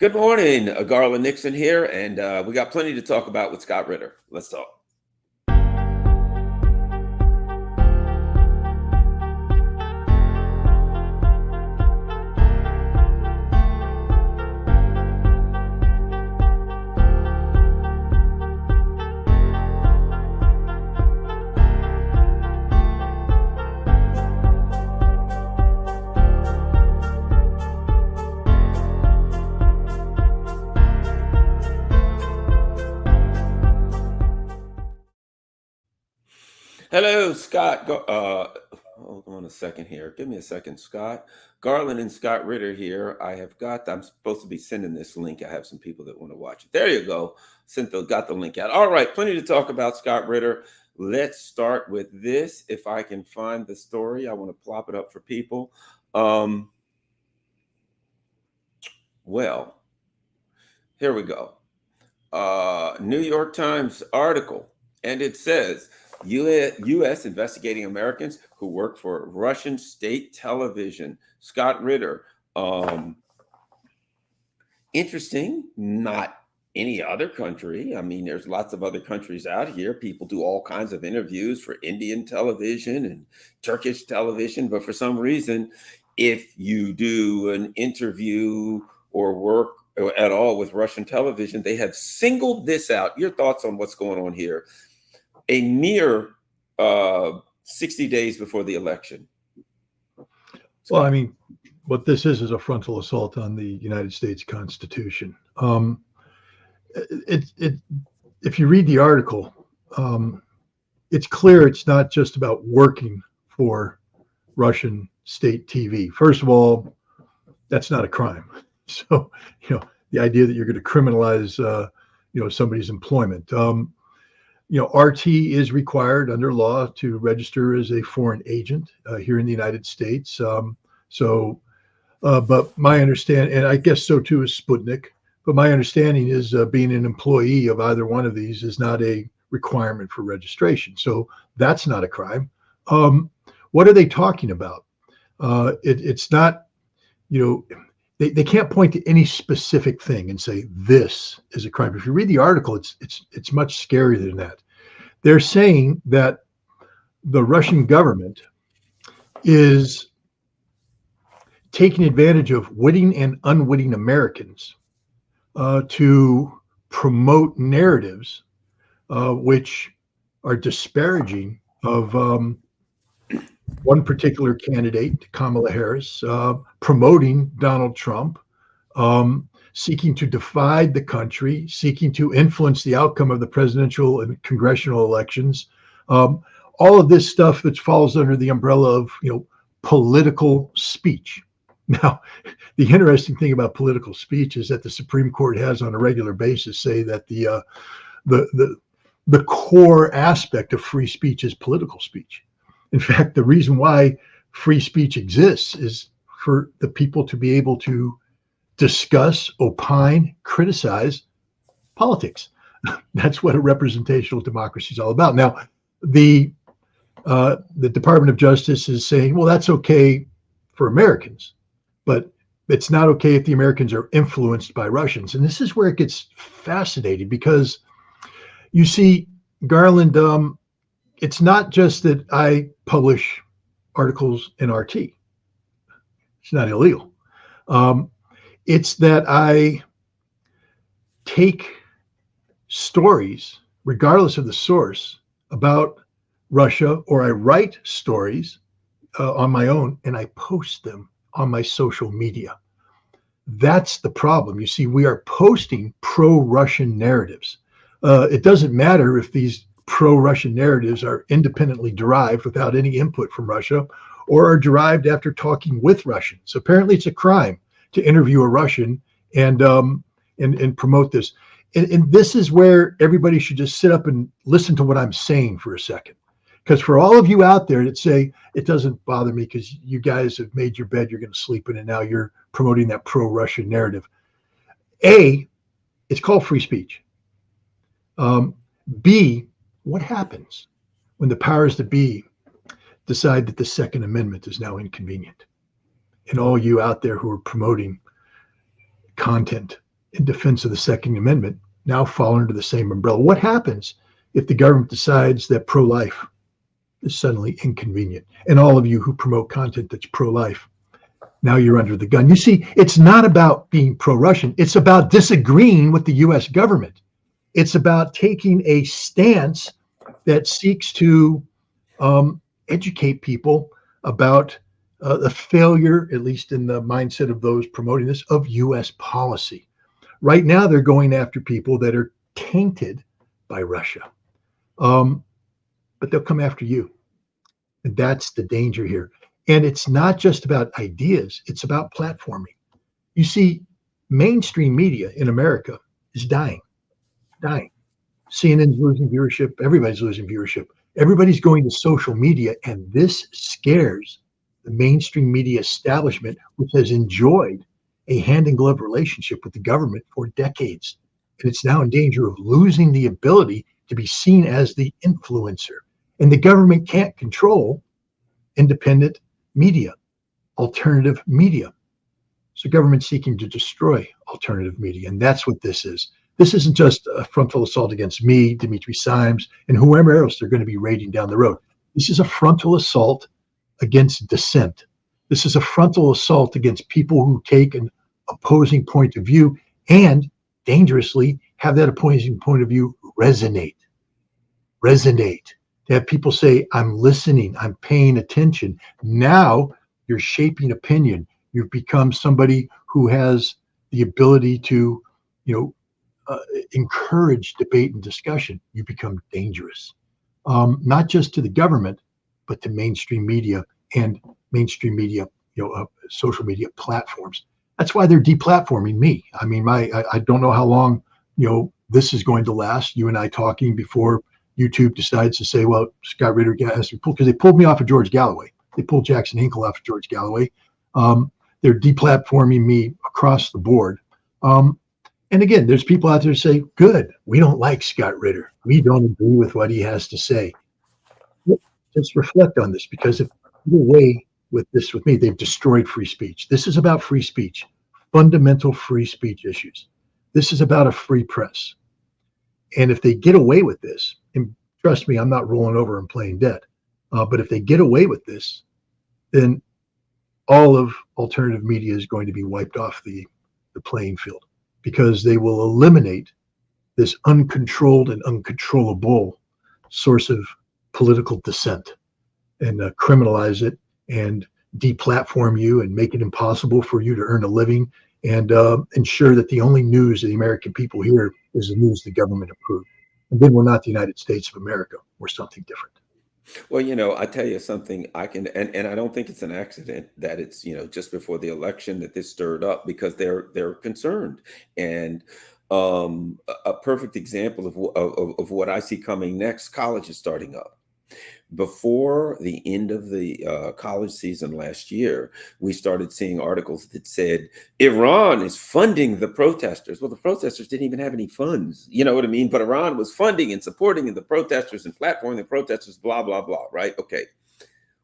Good morning, Garland Nixon here, and we got plenty to talk about with Scott Ritter. Let's talk. Hello, Scott. Hold on a second here. Give me a second, Scott. Garland and Scott Ritter here. I'm supposed to be sending this link. I have some people that want to watch it. There you go. Got the link out. All right, plenty to talk about, Scott Ritter. Let's start with this. If I can find the story, I want to plop it up for people. Well, here we go. New York Times article, and it says, U.S. investigating Americans who work for Russian state television. Scott Ritter. Interesting. Not any other country. I mean, there's lots of other countries out here. People do all kinds of interviews for Indian television and Turkish television. But for some reason, if you do an interview or work at all with Russian television, they have singled this out. Your thoughts on what's going on here? A mere 60 days before the election. Well, I mean, what this is a frontal assault on the United States Constitution. If you read the article, it's clear it's not just about working for Russian state TV. First of all, that's not a crime. So, the idea that you're going to criminalize, somebody's employment. RT is required under law to register as a foreign agent here in the United States. But my understanding, and I guess so too is Sputnik, but my understanding is being an employee of either one of these is not a requirement for registration. So that's not a crime. What are they talking about? It's not, they can't point to any specific thing and say this is a crime. If you read the article, it's much scarier than that. They're saying that the Russian government is taking advantage of witting and unwitting Americans to promote narratives which are disparaging of one particular candidate, Kamala Harris, promoting Donald Trump, seeking to divide the country, seeking to influence the outcome of the presidential and congressional elections. All of this stuff that falls under the umbrella of, political speech. Now, the interesting thing about political speech is that the Supreme Court has on a regular basis say that the core aspect of free speech is political speech. In fact, the reason why free speech exists is for the people to be able to discuss, opine, criticize politics. That's what a representational democracy is all about. Now, the Department of Justice is saying, well, that's okay for Americans, but it's not okay if the Americans are influenced by Russians. And this is where it gets fascinating because you see, Garland, it's not just that I publish articles in RT. It's not illegal. It's that I take stories, regardless of the source, about Russia, or I write stories on my own and I post them on my social media. That's the problem. You see, we are posting pro-Russian narratives. It doesn't matter if these pro-Russian narratives are independently derived without any input from Russia or are derived after talking with Russians. Apparently it's a crime to interview a Russian and promote this. And this is where everybody should just sit up and listen to what I'm saying for a second. Because for all of you out there that say, it doesn't bother me because you guys have made your bed, you're going to sleep in it, now you're promoting that pro-Russian narrative. A, it's called free speech. B, what happens when the powers that be decide that the Second Amendment is now inconvenient? And all you out there who are promoting content in defense of the Second Amendment now fall under the same umbrella. What happens if the government decides that pro-life is suddenly inconvenient? And all of you who promote content that's pro-life, now you're under the gun. You see, it's not about being pro-Russian. It's about disagreeing with the U.S. government. It's about taking a stance that seeks to educate people about the failure, at least in the mindset of those promoting this, of U.S. policy. Right now, they're going after people that are tainted by Russia. But they'll come after you. And that's the danger here. And it's not just about ideas, it's about platforming. You see, mainstream media in America is dying. CNN's losing viewership, everybody's losing viewership. Everybody's going to social media, and this scares the mainstream media establishment, which has enjoyed a hand-in-glove relationship with the government for decades. And it's now in danger of losing the ability to be seen as the influencer. And the government can't control independent media, alternative media. So government's seeking to destroy alternative media. And that's what this is. This isn't just a frontal assault against me, Dimitri Simes, and whoever else they're going to be raiding down the road. This is a frontal assault against dissent. This is a frontal assault against people who take an opposing point of view and dangerously have that opposing point of view resonate. To have people say, I'm listening, I'm paying attention. Now you're shaping opinion. You've become somebody who has the ability to, encourage debate and discussion. You become dangerous, not just to the government, but to mainstream media and mainstream media, social media platforms. That's why they're deplatforming me. I mean, I don't know how long, this is going to last. You and I talking before YouTube decides to say, well, Scott Ritter has to pull, because they pulled me off of George Galloway. They pulled Jackson Hinkle off of George Galloway. They're deplatforming me across the board. And again, there's people out there who say, good, we don't like Scott Ritter. We don't agree with what he has to say. Let's reflect on this, because if either way with me, they've destroyed free speech. This is about free speech, fundamental free speech issues. This is about a free press. And if they get away with this, and trust me, I'm not rolling over and playing dead, but if they get away with this, then all of alternative media is going to be wiped off the playing field, because they will eliminate this uncontrolled and uncontrollable source of political dissent and criminalize it and deplatform you and make it impossible for you to earn a living and ensure that the only news the American people hear is the news the government approved. And then we're not the United States of America. We're something different. Well, I tell you something, and I don't think it's an accident that it's, just before the election that this stirred up, because they're concerned. And a perfect example of what I see coming next, college is starting up. Before the end of the college season last year, we started seeing articles that said Iran is funding the protesters. Well, the protesters didn't even have any funds, you know what I mean? But Iran was funding and supporting the protesters and platforming the protesters, blah, blah, blah, right? Okay.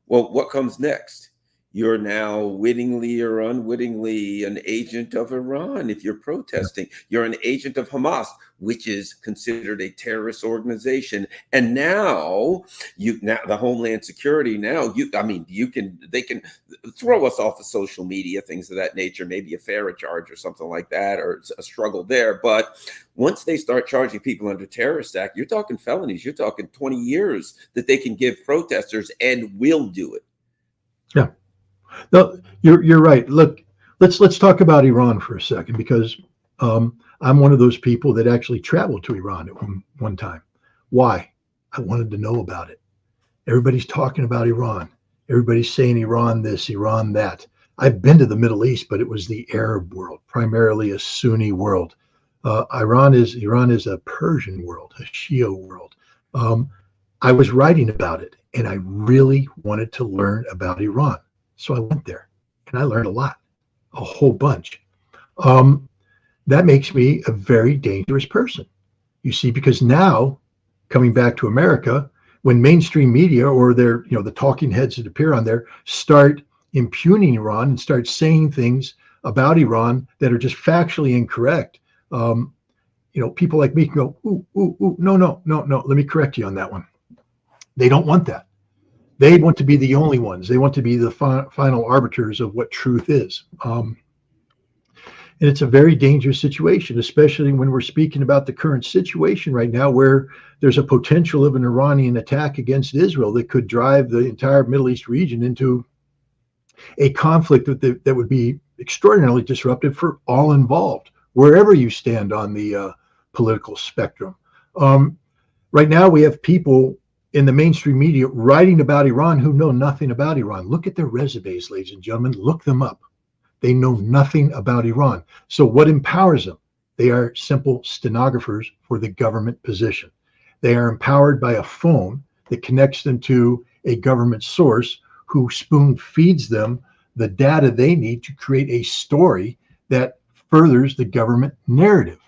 Well, what comes next? You're now wittingly or unwittingly an agent of Iran. If you're protesting, you're an agent of Hamas, which is considered a terrorist organization. And now the Homeland Security, they can throw us off of social media, things of that nature, maybe a FARA charge or something like that, or a struggle there. But once they start charging people under Terrorist Act, you're talking felonies. You're talking 20 years that they can give protesters, and will do it. Yeah. No, you're right. Look, let's talk about Iran for a second, because I'm one of those people that actually traveled to Iran at one time. Why? I wanted to know about it. Everybody's talking about Iran. Everybody's saying Iran this, Iran that. I've been to the Middle East, but it was the Arab world, primarily a Sunni world. Iran is a Persian world, a Shia world. I was writing about it, and I really wanted to learn about Iran. So I went there, and I learned a lot, a whole bunch. That makes me a very dangerous person, you see, because now, coming back to America, when mainstream media or the talking heads that appear on there start impugning Iran and start saying things about Iran that are just factually incorrect, People like me can go, ooh, ooh, ooh, no, no, no, no. Let me correct you on that one. They don't want that. They want to be the only ones. They want to be the final arbiters of what truth is. And it's a very dangerous situation, especially when we're speaking about the current situation right now, where there's a potential of an Iranian attack against Israel that could drive the entire Middle East region into a conflict that would be extraordinarily disruptive for all involved, wherever you stand on the political spectrum. Right now, we have people in the mainstream media writing about Iran who know nothing about Iran. Look at their resumes, ladies and gentlemen. Look them up. They know nothing about Iran. So what empowers them? They are simple stenographers for the government position. They are empowered by a phone that connects them to a government source who spoon feeds them the data they need to create a story that furthers the government narrative.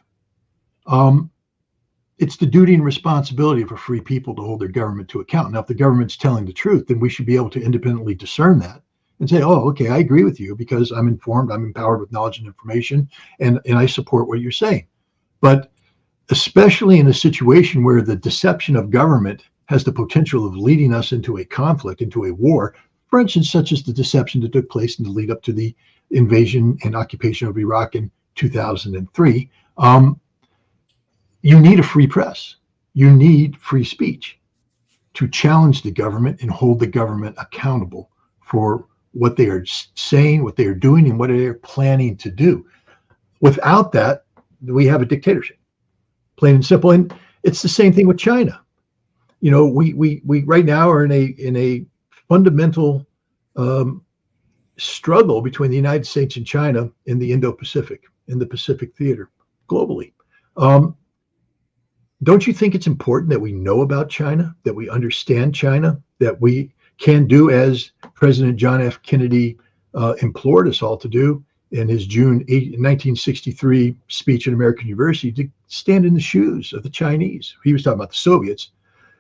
It's the duty and responsibility for free people to hold their government to account. Now, if the government's telling the truth, then we should be able to independently discern that and say, oh, okay, I agree with you because I'm informed, I'm empowered with knowledge and information, and I support what you're saying. But especially in a situation where the deception of government has the potential of leading us into a conflict, into a war, for instance, such as the deception that took place in the lead up to the invasion and occupation of Iraq in 2003, you need a free press. You need free speech to challenge the government and hold the government accountable for what they are saying, what they are doing, and what they are planning to do. Without that, we have a dictatorship, plain and simple. And it's the same thing with China. We right now are in a fundamental struggle between the United States and China in the Indo-Pacific, in the Pacific theater, globally. Don't you think it's important that we know about China, that we understand China, that we can do as President John F. Kennedy implored us all to do in his June 1963 speech at American University, to stand in the shoes of the Chinese? He was talking about the Soviets,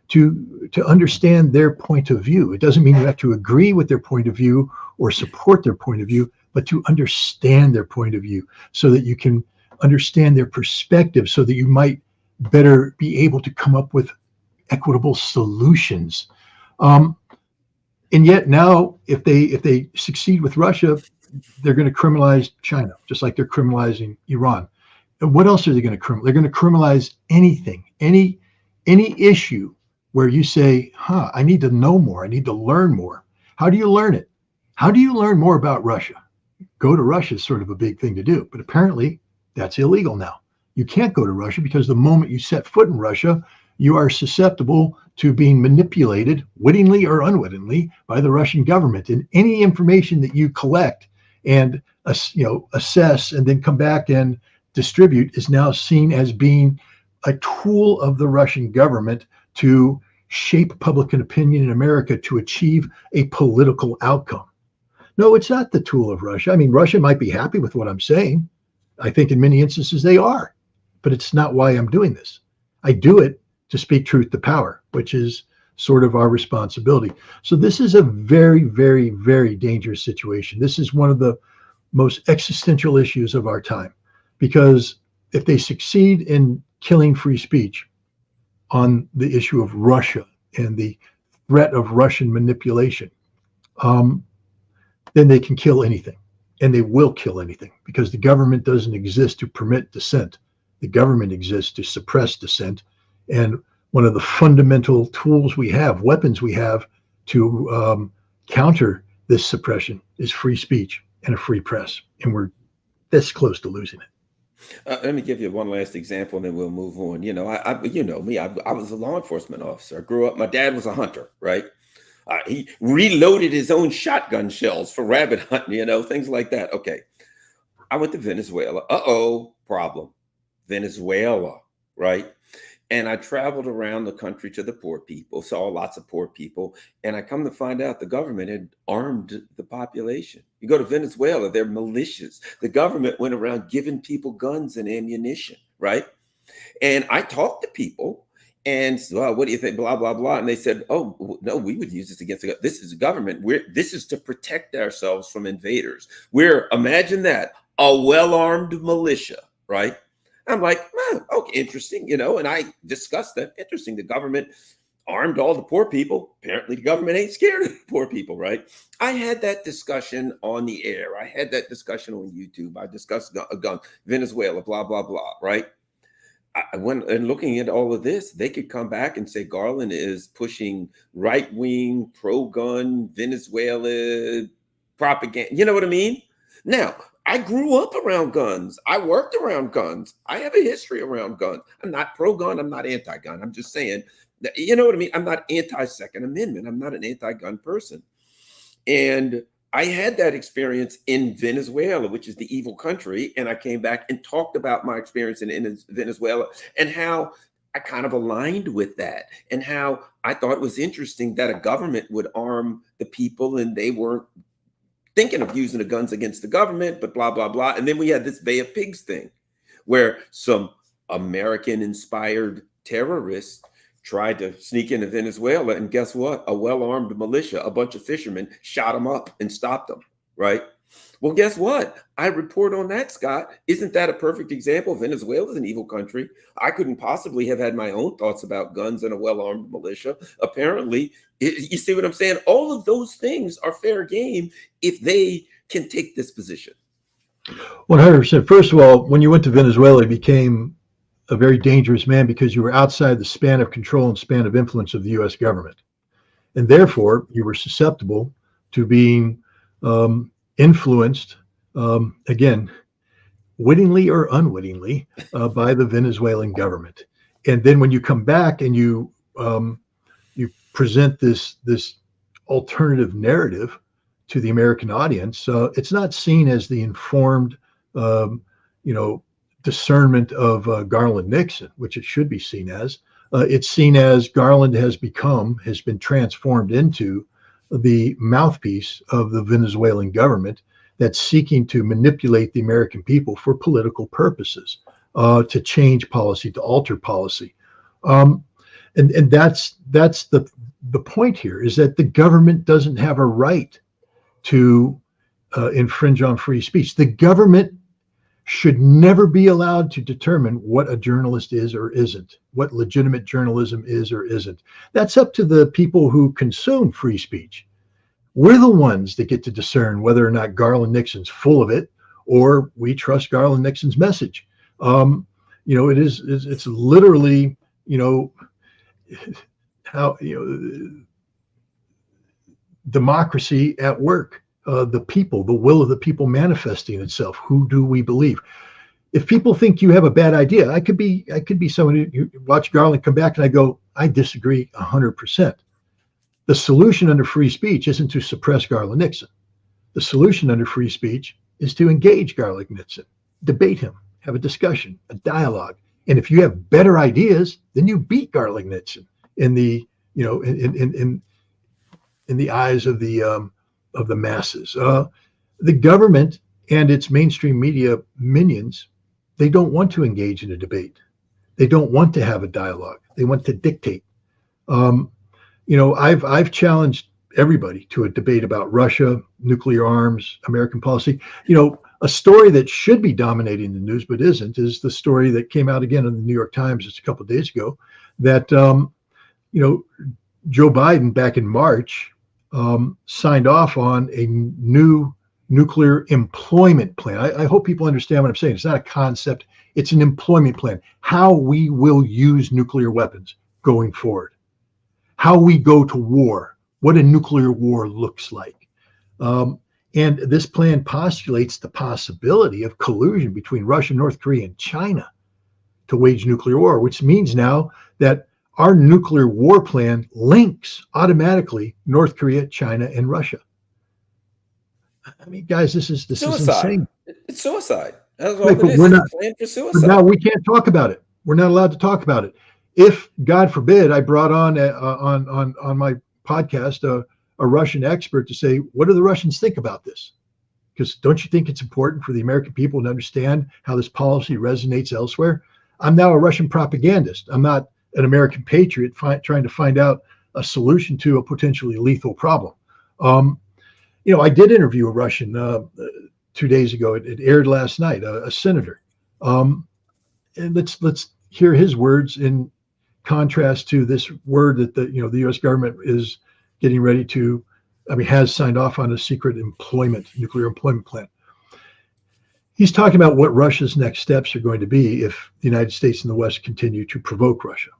to understand their point of view. It doesn't mean you have to agree with their point of view or support their point of view, but to understand their point of view so that you can understand their perspective, so that you might better be able to come up with equitable solutions. And yet now, if they succeed with Russia, they're going to criminalize China, just like they're criminalizing Iran. And what else are they going to criminalize? They're going to criminalize anything, any issue where you say, I need to know more. I need to learn more. How do you learn it? How do you learn more about Russia? Go to Russia is sort of a big thing to do, but apparently that's illegal now. You can't go to Russia because the moment you set foot in Russia, you are susceptible to being manipulated, wittingly or unwittingly, by the Russian government. And any information that you collect and assess and then come back and distribute is now seen as being a tool of the Russian government to shape public opinion in America to achieve a political outcome. No, it's not the tool of Russia. I mean, Russia might be happy with what I'm saying. I think in many instances they are, but it's not why I'm doing this. I do it to speak truth to power, which is sort of our responsibility. So this is a very, very, very dangerous situation. This is one of the most existential issues of our time, because if they succeed in killing free speech on the issue of Russia and the threat of Russian manipulation, then they can kill anything, and they will kill anything, because the government doesn't exist to permit dissent. The government exists to suppress dissent. And one of the fundamental tools we have, weapons we have to counter this suppression, is free speech and a free press. And we're this close to losing it. Let me give you one last example, and then we'll move on. You know me. I was a law enforcement officer. I grew up. My dad was a hunter, right? He reloaded his own shotgun shells for rabbit hunting. Things like that. Okay, I went to Venezuela. Problem. Venezuela, right? And I traveled around the country to the poor people, saw lots of poor people, and I come to find out the government had armed the population. You go to Venezuela, they're militias. The government went around giving people guns and ammunition, right? And I talked to people and said, well, what do you think? Blah, blah, blah. And they said, oh, no, we would use this against the government. This is a government. This is to protect ourselves from invaders. Imagine that, a well-armed militia, right? I'm like, okay, interesting, and I discussed that. Interesting. The government armed all the poor people. Apparently, the government ain't scared of the poor people, right? I had that discussion on the air. I had that discussion on YouTube. I discussed gun, Venezuela, blah, blah, blah, right? I went and looking at all of this, they could come back and say Garland is pushing right-wing, pro-gun, Venezuela propaganda. You know what I mean? Now, I grew up around guns. I worked around guns. I have a history around guns. I'm not pro-gun. I'm not anti-gun. I'm just saying that, you know what I mean? I'm not anti-Second Amendment. I'm not an anti-gun person. And I had that experience in Venezuela, which is the evil country. And I came back and talked about my experience in Venezuela and how I kind of aligned with that and how I thought it was interesting that a government would arm the people and they weren't thinking of using the guns against the government, but blah, blah, blah. And then we had this Bay of Pigs thing where some American-inspired terrorists tried to sneak into Venezuela, and guess what? A well-armed militia, a bunch of fishermen, shot them up and stopped them, right? Well, guess what? I report on that, Scott. Isn't that a perfect example? Venezuela is an evil country. I couldn't possibly have had my own thoughts about guns and a well-armed militia. Apparently, you see what I'm saying? All of those things are fair game if they can take this position. 100%. First of all, when you went to Venezuela, it became a very dangerous man because you were outside the span of control and span of influence of the U.S. government. And therefore, you were susceptible to being influenced, again, wittingly or unwittingly, by the Venezuelan government. And then when you come back and you present this alternative narrative to the American audience, it's not seen as the informed, discernment of Garland Nixon, which it should be seen as. It's seen as Garland has been transformed into the mouthpiece of the Venezuelan government that's seeking to manipulate the American people for political purposes, to change policy, to alter policy. And that's the point here, is that the government doesn't have a right to infringe on free speech. The government should never be allowed to determine what a journalist is or isn't, what legitimate journalism is or isn't. That's up to the people who consume free speech. We're the ones that get to discern whether or not Garland Nixon's full of it or we trust Garland Nixon's message. It's literally, how, democracy at work. The people, the will of the people manifesting itself. Who do we believe? If people think you have a bad idea, I could be someone who watch Garland come back and I go, I disagree 100%. The solution under free speech isn't to suppress Garland Nixon. The solution under free speech is to engage Garland Nixon, debate him, have a discussion, a dialogue. And if you have better ideas, then you beat Garland Nixon in the, in the eyes of the masses. The government and its mainstream media minions, they don't want to engage in a debate. They don't want to have a dialogue. They want to dictate. I've challenged everybody to a debate about Russia, nuclear arms, American policy. A story that should be dominating the news but isn't is the story that came out again in the New York Times just a couple of days ago that Joe Biden back in March signed off on a new nuclear employment plan. I hope people understand what I'm saying. It's not a concept. It's an employment plan. How we will use nuclear weapons going forward. How we go to war. What a nuclear war looks like. And this plan postulates the possibility of collusion between Russia, North Korea, and China to wage nuclear war, which means now that our nuclear war plan links automatically North Korea, China, and Russia. I mean, guys, this is insane. It's suicide. That's all right, it is. We're it's not, a plan for suicide. But now we can't talk about it. We're not allowed to talk about it. If, God forbid, I brought on my podcast a Russian expert to say, what do the Russians think about this? Because don't you think it's important for the American people to understand how this policy resonates elsewhere? I'm now a Russian propagandist. I'm not an American patriot trying to find out a solution to a potentially lethal problem. I did interview a Russian 2 days ago. It aired last night, a senator. and let's hear his words in contrast to this word that the U.S. government is getting ready to, has signed off on a secret nuclear employment plan. He's talking about what Russia's next steps are going to be if the United States and the West continue to provoke Russia,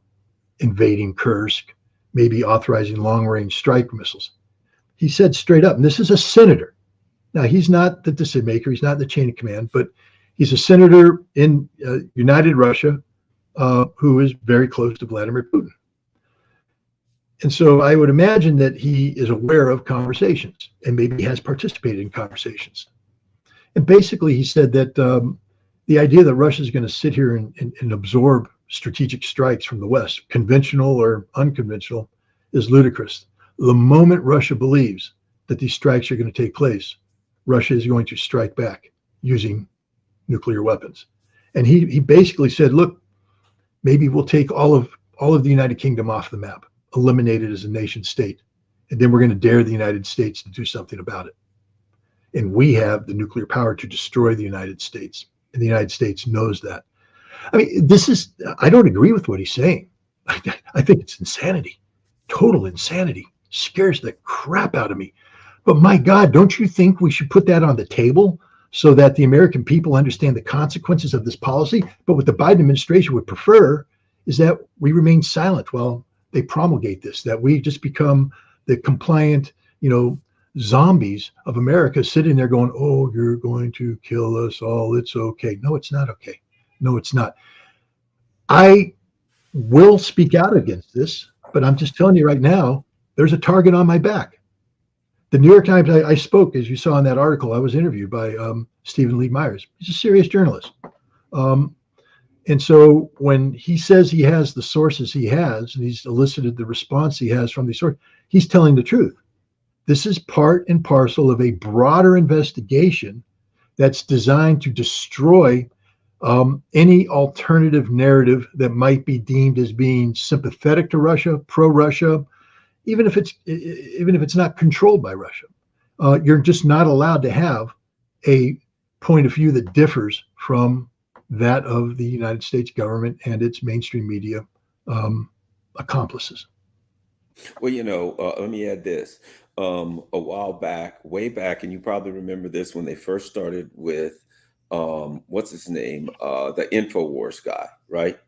invading Kursk, maybe authorizing long-range strike missiles. He said straight up, and this is a senator. Now, he's not the decision maker, he's not in the chain of command, but he's a senator in United Russia who is very close to Vladimir Putin. And so I would imagine that he is aware of conversations and maybe has participated in conversations. And basically, he said that the idea that Russia is going to sit here and absorb strategic strikes from the West, conventional or unconventional, is ludicrous. The moment Russia believes that these strikes are going to take place, Russia is going to strike back using nuclear weapons. And he basically said, look, maybe we'll take all of the United Kingdom off the map, eliminate it as a nation state, and then we're going to dare the United States to do something about it. And we have the nuclear power to destroy the United States, and the United States knows that. I don't agree with what he's saying. I think it's insanity, total insanity, scares the crap out of me. But my God, don't you think we should put that on the table so that the American people understand the consequences of this policy? But what the Biden administration would prefer is that we remain silent while they promulgate this, that we just become the compliant, zombies of America sitting there going, oh, you're going to kill us all. It's okay. No, it's not okay. No, it's not. I will speak out against this, but I'm just telling you right now, there's a target on my back. The New York Times, I spoke, as you saw in that article, I was interviewed by Stephen Lee Myers. He's a serious journalist. And so when he says he has the sources he has, and he's elicited the response he has from these sources, he's telling the truth. This is part and parcel of a broader investigation that's designed to destroy any alternative narrative that might be deemed as being sympathetic to Russia, pro-Russia, even if it's not controlled by Russia. You're just not allowed to have a point of view that differs from that of the United States government and its mainstream media accomplices. Well, let me add this. A while back, way back, and you probably remember this when they first started with, what's his name? The InfoWars guy, right?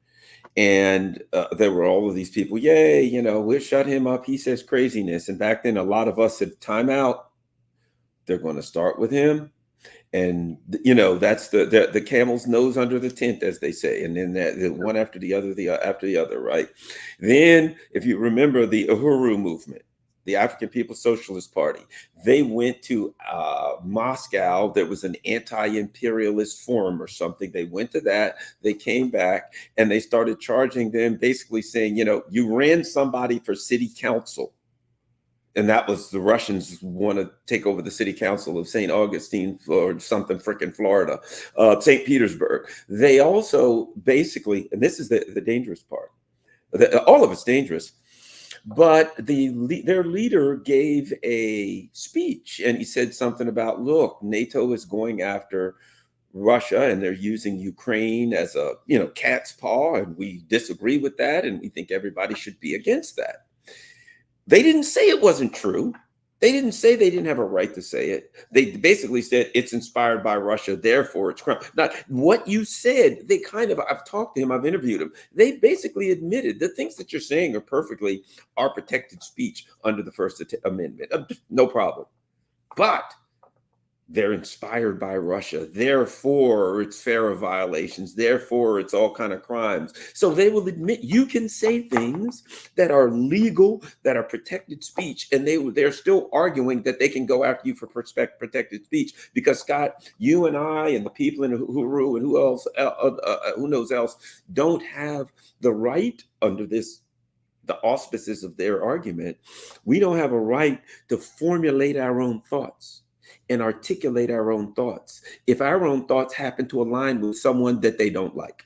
And there were all of these people, yay, we'll shut him up. He says craziness. And back then, a lot of us said, time out. They're going to start with him. And, that's the camel's nose under the tent, as they say. And then the one after the other, right? Then, if you remember the Uhuru movement, the African People's Socialist Party, they went to Moscow. There was an anti-imperialist forum or something. They went to that. They came back and they started charging them, basically saying, you ran somebody for city council. And that was the Russians want to take over the city council of St. Augustine or something, freaking Florida, St. Petersburg. They also basically, and this is the dangerous part, all of it's dangerous, but their leader gave a speech and he said something about, look, NATO is going after Russia and they're using Ukraine as a, cat's paw, and we disagree with that and we think everybody should be against that. They didn't say it wasn't true. They didn't say they didn't have a right to say it. They basically said it's inspired by Russia, therefore it's crime. Now, what you said, I've talked to him, I've interviewed him. They basically admitted the things that you're saying are protected speech under the First Amendment. No problem. But they're inspired by Russia. Therefore, it's FARA violations. Therefore, it's all kind of crimes. So they will admit you can say things that are legal, that are protected speech, and they're still arguing that they can go after you for protected speech because, Scott, you and I and the people in Uhuru and who knows else, don't have the right under the auspices of their argument. We don't have a right to formulate our own thoughts and articulate our own thoughts if our own thoughts happen to align with someone that they don't like.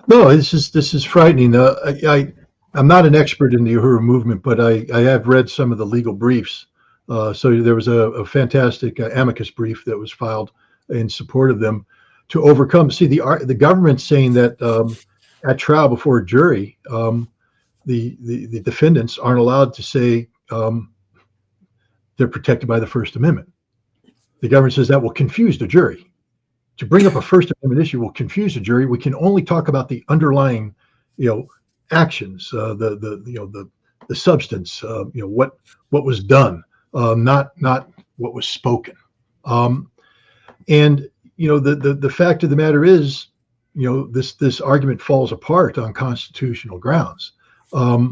No, this is frightening. I'm not an expert in the Uhuru movement, but I have read some of the legal briefs. So there was a fantastic amicus brief that was filed in support of them. to overcome. See, the government saying that at trial before a jury, the defendants aren't allowed to say they're protected by the First Amendment. The government says that will confuse the jury. To bring up a First Amendment issue will confuse the jury. We can only talk about the underlying, actions, the substance, what was done, not what was spoken. And the fact of the matter is, this argument falls apart on constitutional grounds. There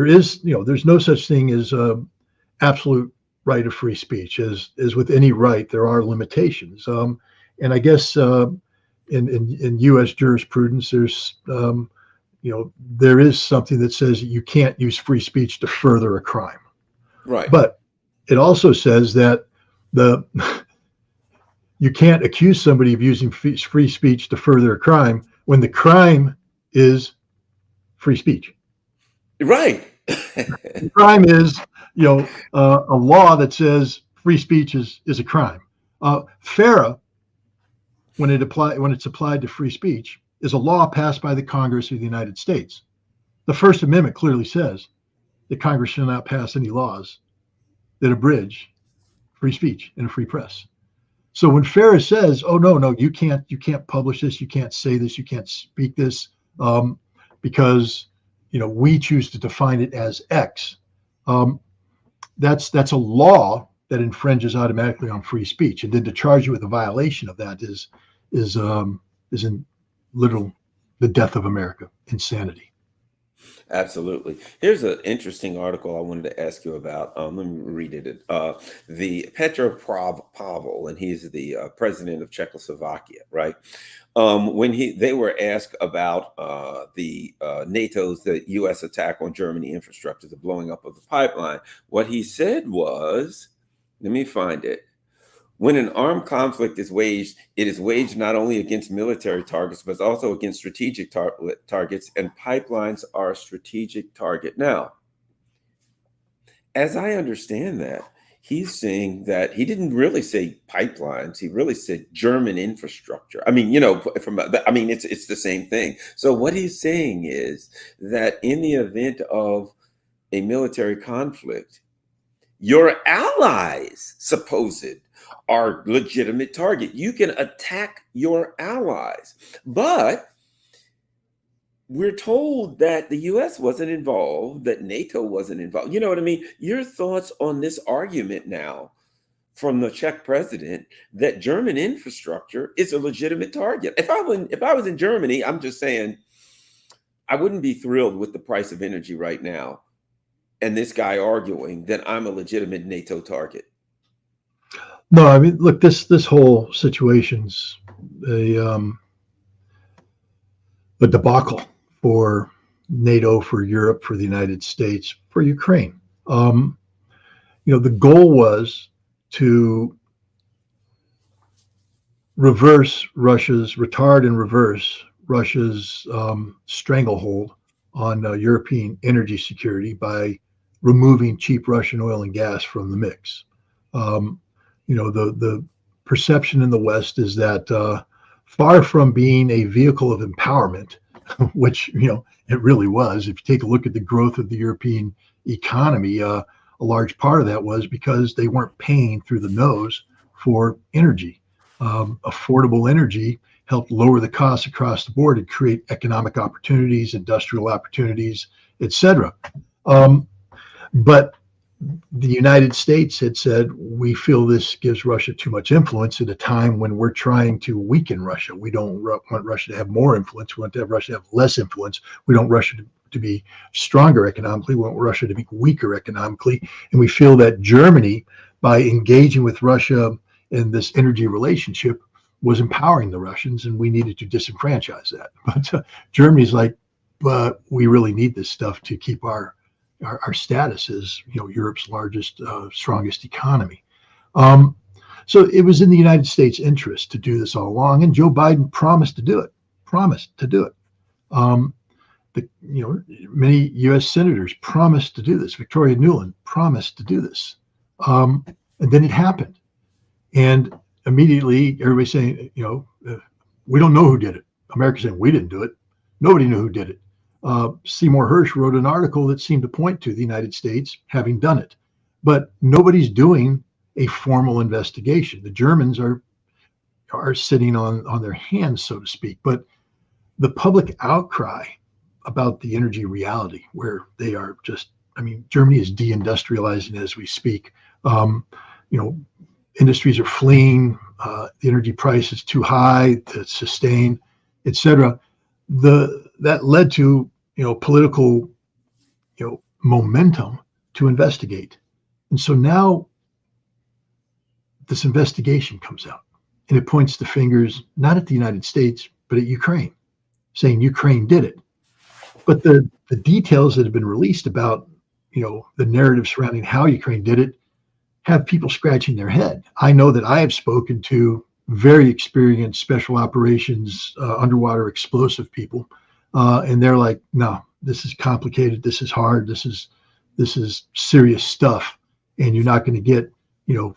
is, there's no such thing as absolute right of free speech. As with any right, there are limitations. And I guess in U.S. jurisprudence, there's there is something that says you can't use free speech to further a crime. Right. But it also says that you can't accuse somebody of using free speech to further a crime when the crime is free speech. Right. The crime is, a law that says free speech is a crime. FARA, when it's applied to free speech, is a law passed by the Congress of the United States. The First Amendment clearly says that Congress shall not pass any laws that abridge free speech and a free press. So when FARA says, "Oh no, you can't publish this, you can't say this, you can't speak this, because we choose to define it as X," that's a law that infringes automatically on free speech, and then to charge you with a violation of that is in literal the death of America, insanity. Absolutely. Here's an interesting article I wanted to ask you about. Let me read it. The Petro Pavel, and he's the president of Czechoslovakia, right? When they were asked about the U.S. attack on Germany infrastructure, the blowing up of the pipeline, what he said was, let me find it. When an armed conflict is waged, it is waged not only against military targets, but also against strategic targets, and pipelines are a strategic target. Now, as I understand that, he's saying that he didn't really say pipelines. He really said German infrastructure. I mean, it's the same thing. So what he's saying is that in the event of a military conflict, your allies, supposed, are legitimate target. You can attack your allies, but we're told that the U.S. wasn't involved, that NATO wasn't involved. You know what I mean? Your thoughts on this argument now from the Czech president that German infrastructure is a legitimate target. If I was in Germany, I'm just saying, I wouldn't be thrilled with the price of energy right now, and this guy arguing that I'm a legitimate NATO target. No, I mean, look, this whole situation's a debacle for NATO, for Europe, for the United States, for Ukraine. The goal was to retard and reverse Russia's stranglehold on European energy security by removing cheap Russian oil and gas from the mix. The perception in the West is that far from being a vehicle of empowerment, which, it really was. If you take a look at the growth of the European economy, a large part of that was because they weren't paying through the nose for energy. Affordable energy helped lower the costs across the board and create economic opportunities, industrial opportunities, etc. But the United States had said, we feel this gives Russia too much influence at a time when we're trying to weaken Russia. We don't want Russia to have more influence. We want to have Russia to have less influence. We don't want Russia to be stronger economically. We want Russia to be weaker economically. And we feel that Germany, by engaging with Russia in this energy relationship, was empowering the Russians, and we needed to disenfranchise that. But Germany's like, but we really need this stuff to keep our status as Europe's largest, strongest economy. So it was in the United States' interest to do this all along, and Joe Biden promised to do it. Many U.S. senators promised to do this. Victoria Nuland promised to do this, and then it happened. And immediately everybody's saying, we don't know who did it. America's saying we didn't do it. Nobody knew who did it. Seymour Hersh wrote an article that seemed to point to the United States having done it, but nobody's doing a formal investigation. The Germans are sitting on their hands, so to speak. But the public outcry about the energy reality, where they are just, Germany is deindustrializing as we speak. Industries are fleeing. The energy price is too high to sustain, etc. That led to political momentum to investigate, and so now this investigation comes out, and it points the fingers not at the United States but at Ukraine, saying Ukraine did it. But the details that have been released about the narrative surrounding how Ukraine did it have people scratching their head. I know that I have spoken to very experienced special operations, underwater explosive people, and they're like, no, this is complicated. This is hard. This is serious stuff. And you're not going to get,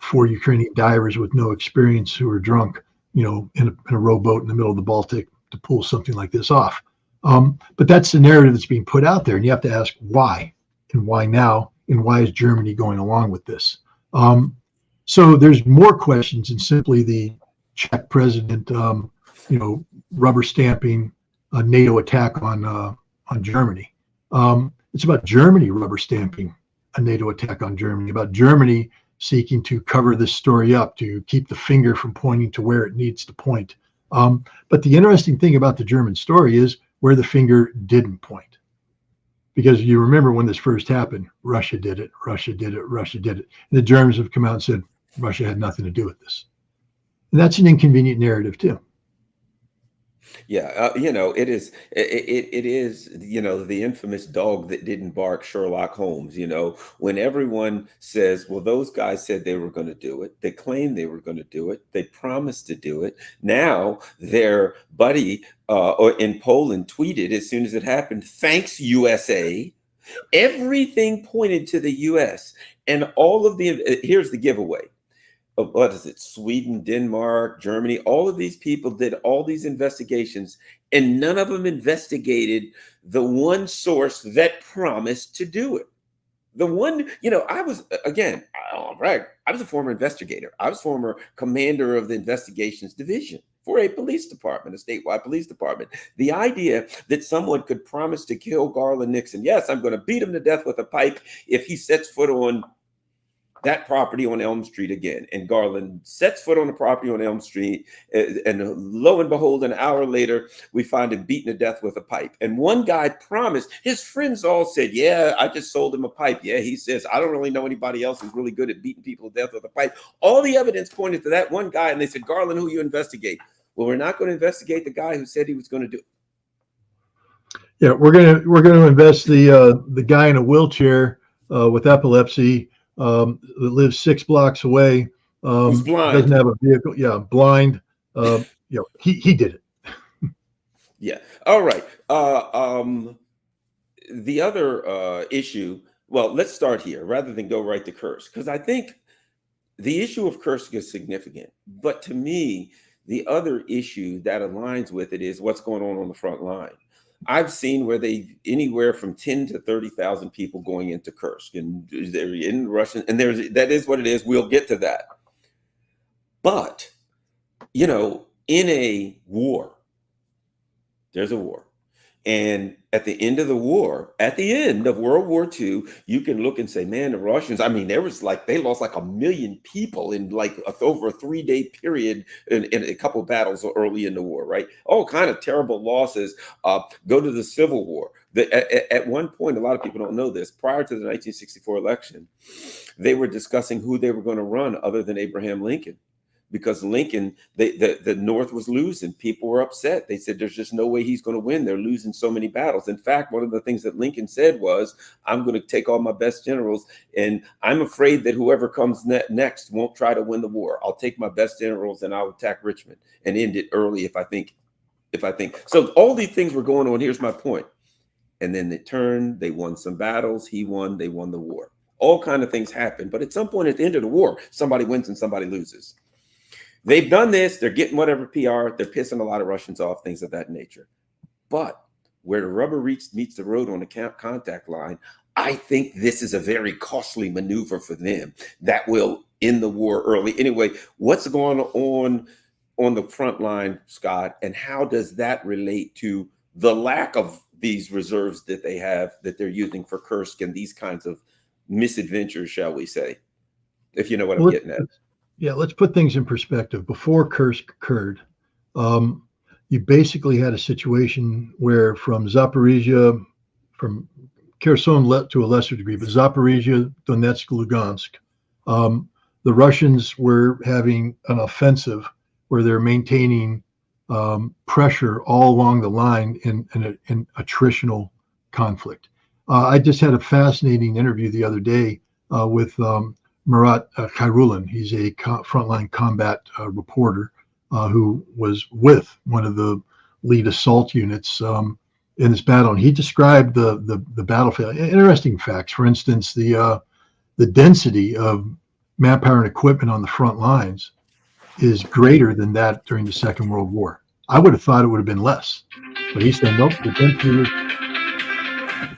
4 Ukrainian divers with no experience who are drunk, in a rowboat in the middle of the Baltic to pull something like this off. But that's the narrative that's being put out there. And you have to ask why, and why now, and why is Germany going along with this? So there's more questions than simply the Czech president, rubber stamping a NATO attack on Germany. It's about Germany rubber stamping a NATO attack on Germany, about Germany seeking to cover this story up, to keep the finger from pointing to where it needs to point. But the interesting thing about the German story is where the finger didn't point. Because you remember when this first happened, Russia did it, Russia did it, Russia did it. And the Germans have come out and said, Russia had nothing to do with this. And that's an inconvenient narrative too. Yeah, it is. It is. The infamous dog that didn't bark, Sherlock Holmes. When everyone says, "Well, those guys said they were going to do it. They claimed they were going to do it. They promised to do it." Now their buddy in Poland tweeted as soon as it happened, "Thanks, USA." Everything pointed to the U.S. and all of the. Here's the giveaway. What is it? Sweden, Denmark, Germany, all of these people did all these investigations, and none of them investigated the one source that promised to do it. The one, I was, again, I was a former investigator. I was former commander of the investigations division for a police department, a statewide police department. The idea that someone could promise to kill Garland Nixon, yes, I'm going to beat him to death with a pipe if he sets foot on that property on Elm Street again. And Garland sets foot on the property on Elm Street, and lo and behold, an hour later, we find him beaten to death with a pipe. And one guy promised, his friends all said, yeah, I just sold him a pipe. Yeah, he says, I don't really know anybody else who's really good at beating people to death with a pipe. All the evidence pointed to that one guy, and they said, Garland, who you investigate? Well, we're not going to investigate the guy who said he was going to do it. Yeah, we're gonna invest the guy in a wheelchair with epilepsy, that lives 6 blocks away, Who's blind. doesn't have a vehicle. Yeah, blind. He did it. Yeah. All right. The other issue. Well, let's start here rather than go right to Kursk, because I think the issue of Kursk is significant. But to me, the other issue that aligns with it is what's going on the front line. I've seen where they anywhere from 10 to 30,000 people going into Kursk, and they're in Russian, and that is what it is. We'll get to that. But, in a war, there's a war. And at the end of the war, at the end of World War II, you can look and say, man, the Russians, they lost like 1 million people in over a 3-day period in a couple of battles early in the war, right? All kind of terrible losses. Go to the Civil War. At one point, a lot of people don't know this, prior to the 1964 election, they were discussing who they were going to run other than Abraham Lincoln. Because Lincoln, the North was losing. People were upset. They said, there's just no way he's going to win. They're losing so many battles. In fact, one of the things that Lincoln said was, I'm going to take all my best generals, and I'm afraid that whoever comes next won't try to win the war. I'll take my best generals and I'll attack Richmond and end it early if I think. So all these things were going on. Here's my point. And then they turned, they won some battles. He won, they won the war. All kind of things happen. But at some point at the end of the war, somebody wins and somebody loses. They've done this. They're getting whatever PR. They're pissing a lot of Russians off, things of that nature. But where the rubber meets the road on the contact line, I think this is a very costly maneuver for them that will end the war early. Anyway, what's going on the front line, Scott, and how does that relate to the lack of these reserves that they have that they're using for Kursk and these kinds of misadventures, shall we say, if you know what I'm getting at? Yeah, let's put things in perspective. Before Kursk occurred, you basically had a situation where from Zaporizhia, from Kherson to a lesser degree, but Zaporizhia, Donetsk, Lugansk, the Russians were having an offensive where they're maintaining pressure all along the line in attritional conflict. I just had a fascinating interview the other day with Murat Khayrulin. He's a frontline combat reporter who was with one of the lead assault units in this battle, and he described the battlefield. Interesting facts. For instance, the density of manpower and equipment on the front lines is greater than that during the Second World War. I would have thought it would have been less, but he said nope. The density is.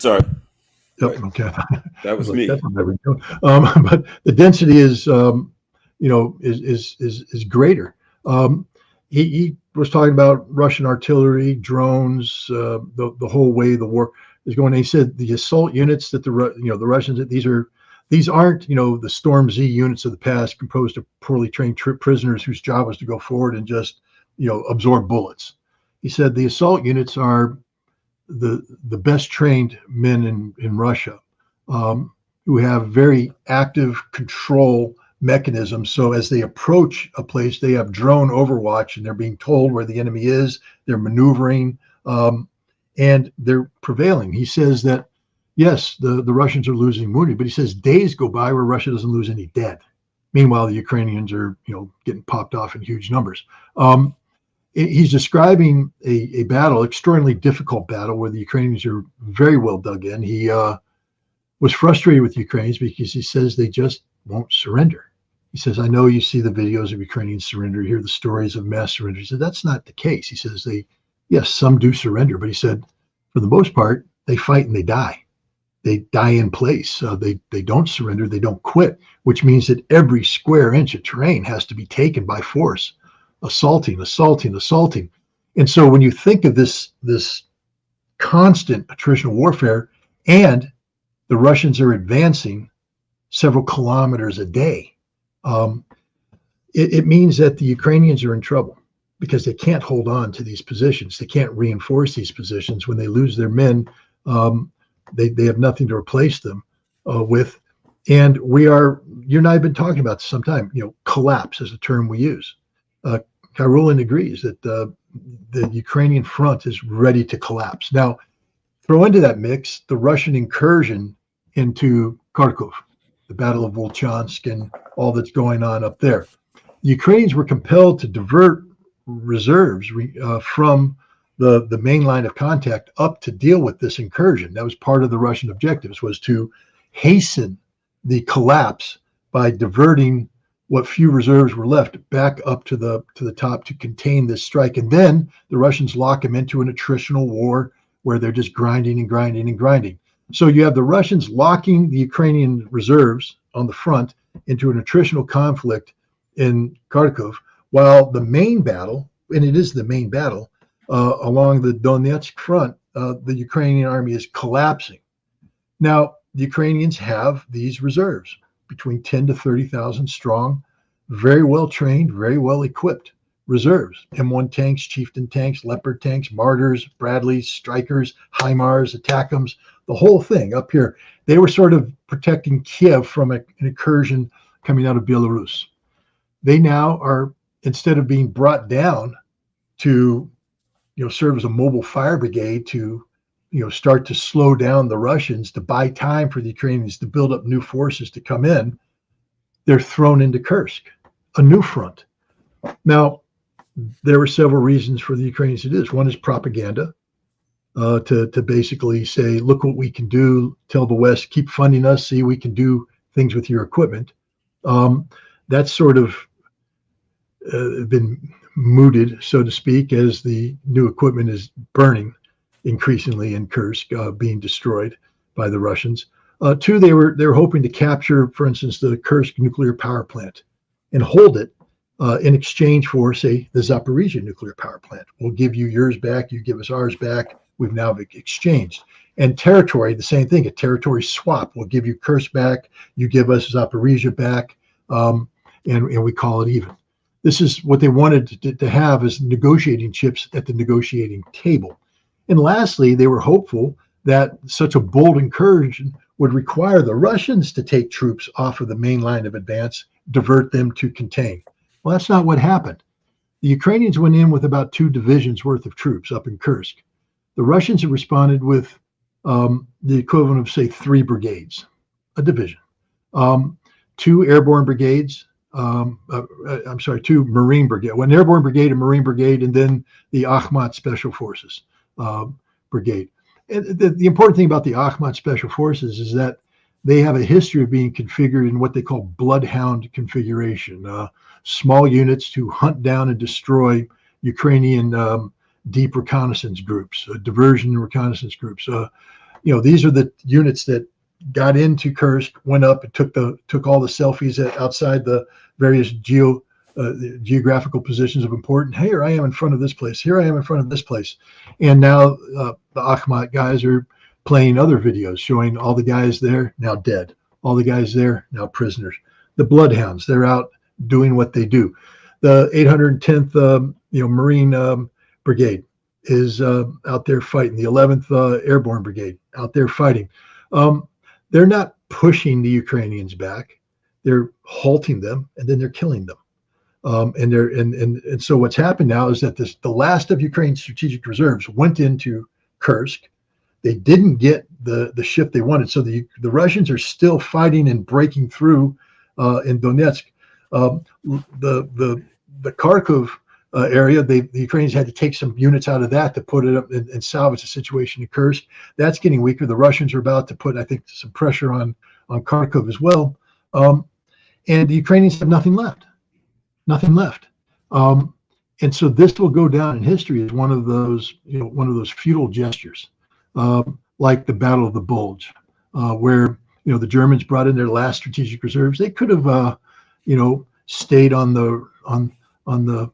Sorry. Yep, okay. That was me. But the density is, is greater. He was talking about Russian artillery, drones, the whole way the war is going. And he said the assault units that the Russians, these aren't the Storm Z units of the past composed of poorly trained prisoners whose job was to go forward and just absorb bullets. He said the assault units are the best trained men in Russia who have very active control mechanisms. So as they approach a place, they have drone overwatch and they're being told where the enemy is. They're maneuvering and they're prevailing. He says that, yes, the Russians are losing wounded, but he says days go by where Russia doesn't lose any dead. Meanwhile, the Ukrainians are getting popped off in huge numbers. He's describing a battle, extraordinarily difficult battle, where the Ukrainians are very well dug in. He was frustrated with the Ukrainians because he says they just won't surrender. He says, I know you see the videos of Ukrainian surrender, you hear the stories of mass surrender. He said, that's not the case. He says, yes, some do surrender, but he said, for the most part, they fight and they die. They die in place. They don't surrender. They don't quit, which means that every square inch of terrain has to be taken by force. Assaulting. And so when you think of this constant attritional warfare, and the Russians are advancing several kilometers a day, it means that the Ukrainians are in trouble because they can't hold on to these positions. They can't reinforce these positions. When they lose their men, they have nothing to replace them with. And you and I have been talking about this sometime, collapse is the term we use. Khayrulin agrees that the Ukrainian front is ready to collapse. Now, throw into that mix the Russian incursion into Kharkov, the Battle of Volchansk, and all that's going on up there. The Ukrainians were compelled to divert reserves from the main line of contact up to deal with this incursion. That was part of the Russian objectives, was to hasten the collapse by diverting what few reserves were left back up to the top to contain this strike. And then the Russians lock them into an attritional war where they're just grinding and grinding and grinding. So you have the Russians locking the Ukrainian reserves on the front into an attritional conflict in Kharkov, while the main battle, and it is the main battle, along the Donetsk front, the Ukrainian army is collapsing. Now, the Ukrainians have these reserves, between 10 to 30,000 strong, very well trained, very well equipped reserves. M1 tanks, Chieftain tanks, Leopard tanks, Martyrs, Bradleys, Strykers, HIMARS, ATACMS, the whole thing up here. They were sort of protecting Kiev from an incursion coming out of Belarus. They now are, instead of being brought down to serve as a mobile fire brigade to start to slow down the Russians, to buy time for the Ukrainians to build up new forces to come in, they're thrown into Kursk, a new front. Now, there were several reasons for the Ukrainians to do this. One is propaganda, to basically say, look what we can do, tell the West, keep funding us, see we can do things with your equipment. That's sort of been mooted, so to speak, as the new equipment is burning increasingly in Kursk, being destroyed by the Russians. Two, they were hoping to capture, for instance, the Kursk nuclear power plant and hold it in exchange for, say, the Zaporizhia nuclear power plant. We'll give you yours back, you give us ours back. We've now exchanged. And territory, the same thing, a territory swap. We'll give you Kursk back, you give us Zaporizhia back, and we call it even. This is what they wanted to have as negotiating chips at the negotiating table. And lastly, they were hopeful that such a bold incursion would require the Russians to take troops off of the main line of advance, divert them to contain. Well, that's not what happened. The Ukrainians went in with about 2 divisions worth of troops up in Kursk. The Russians have responded with the equivalent of, say, 3 brigades, a division, 2 airborne brigades, 2 Marine brigade, an airborne brigade, a Marine brigade, and then the Akhmat Special Forces brigade. And the important thing about the Akhmat Special Forces is that they have a history of being configured in what they call bloodhound configuration, small units to hunt down and destroy Ukrainian deep reconnaissance groups, diversion and reconnaissance groups. These are the units that got into Kursk, went up and took all the selfies outside the various geographical positions of importance. Here I am in front of this place. Here I am in front of this place. And now the Akhmat guys are playing other videos showing all the guys there now dead, all the guys there now prisoners. The bloodhounds, they're out doing what they do. The 810th Marine Brigade is out there fighting. The 11th Airborne Brigade out there fighting. They're not pushing the Ukrainians back. They're halting them, and then they're killing them. And so what's happened now is that the last of Ukraine's strategic reserves went into Kursk. They didn't get the shift they wanted. So the Russians are still fighting and breaking through in Donetsk. The Kharkov area, the Ukrainians had to take some units out of that to put it up and salvage the situation in Kursk. That's getting weaker. The Russians are about to put, I think, some pressure on Kharkov as well. And the Ukrainians have nothing left. And so this will go down in history as one of those futile gestures, like the Battle of the Bulge, where the Germans brought in their last strategic reserves. They could have stayed on the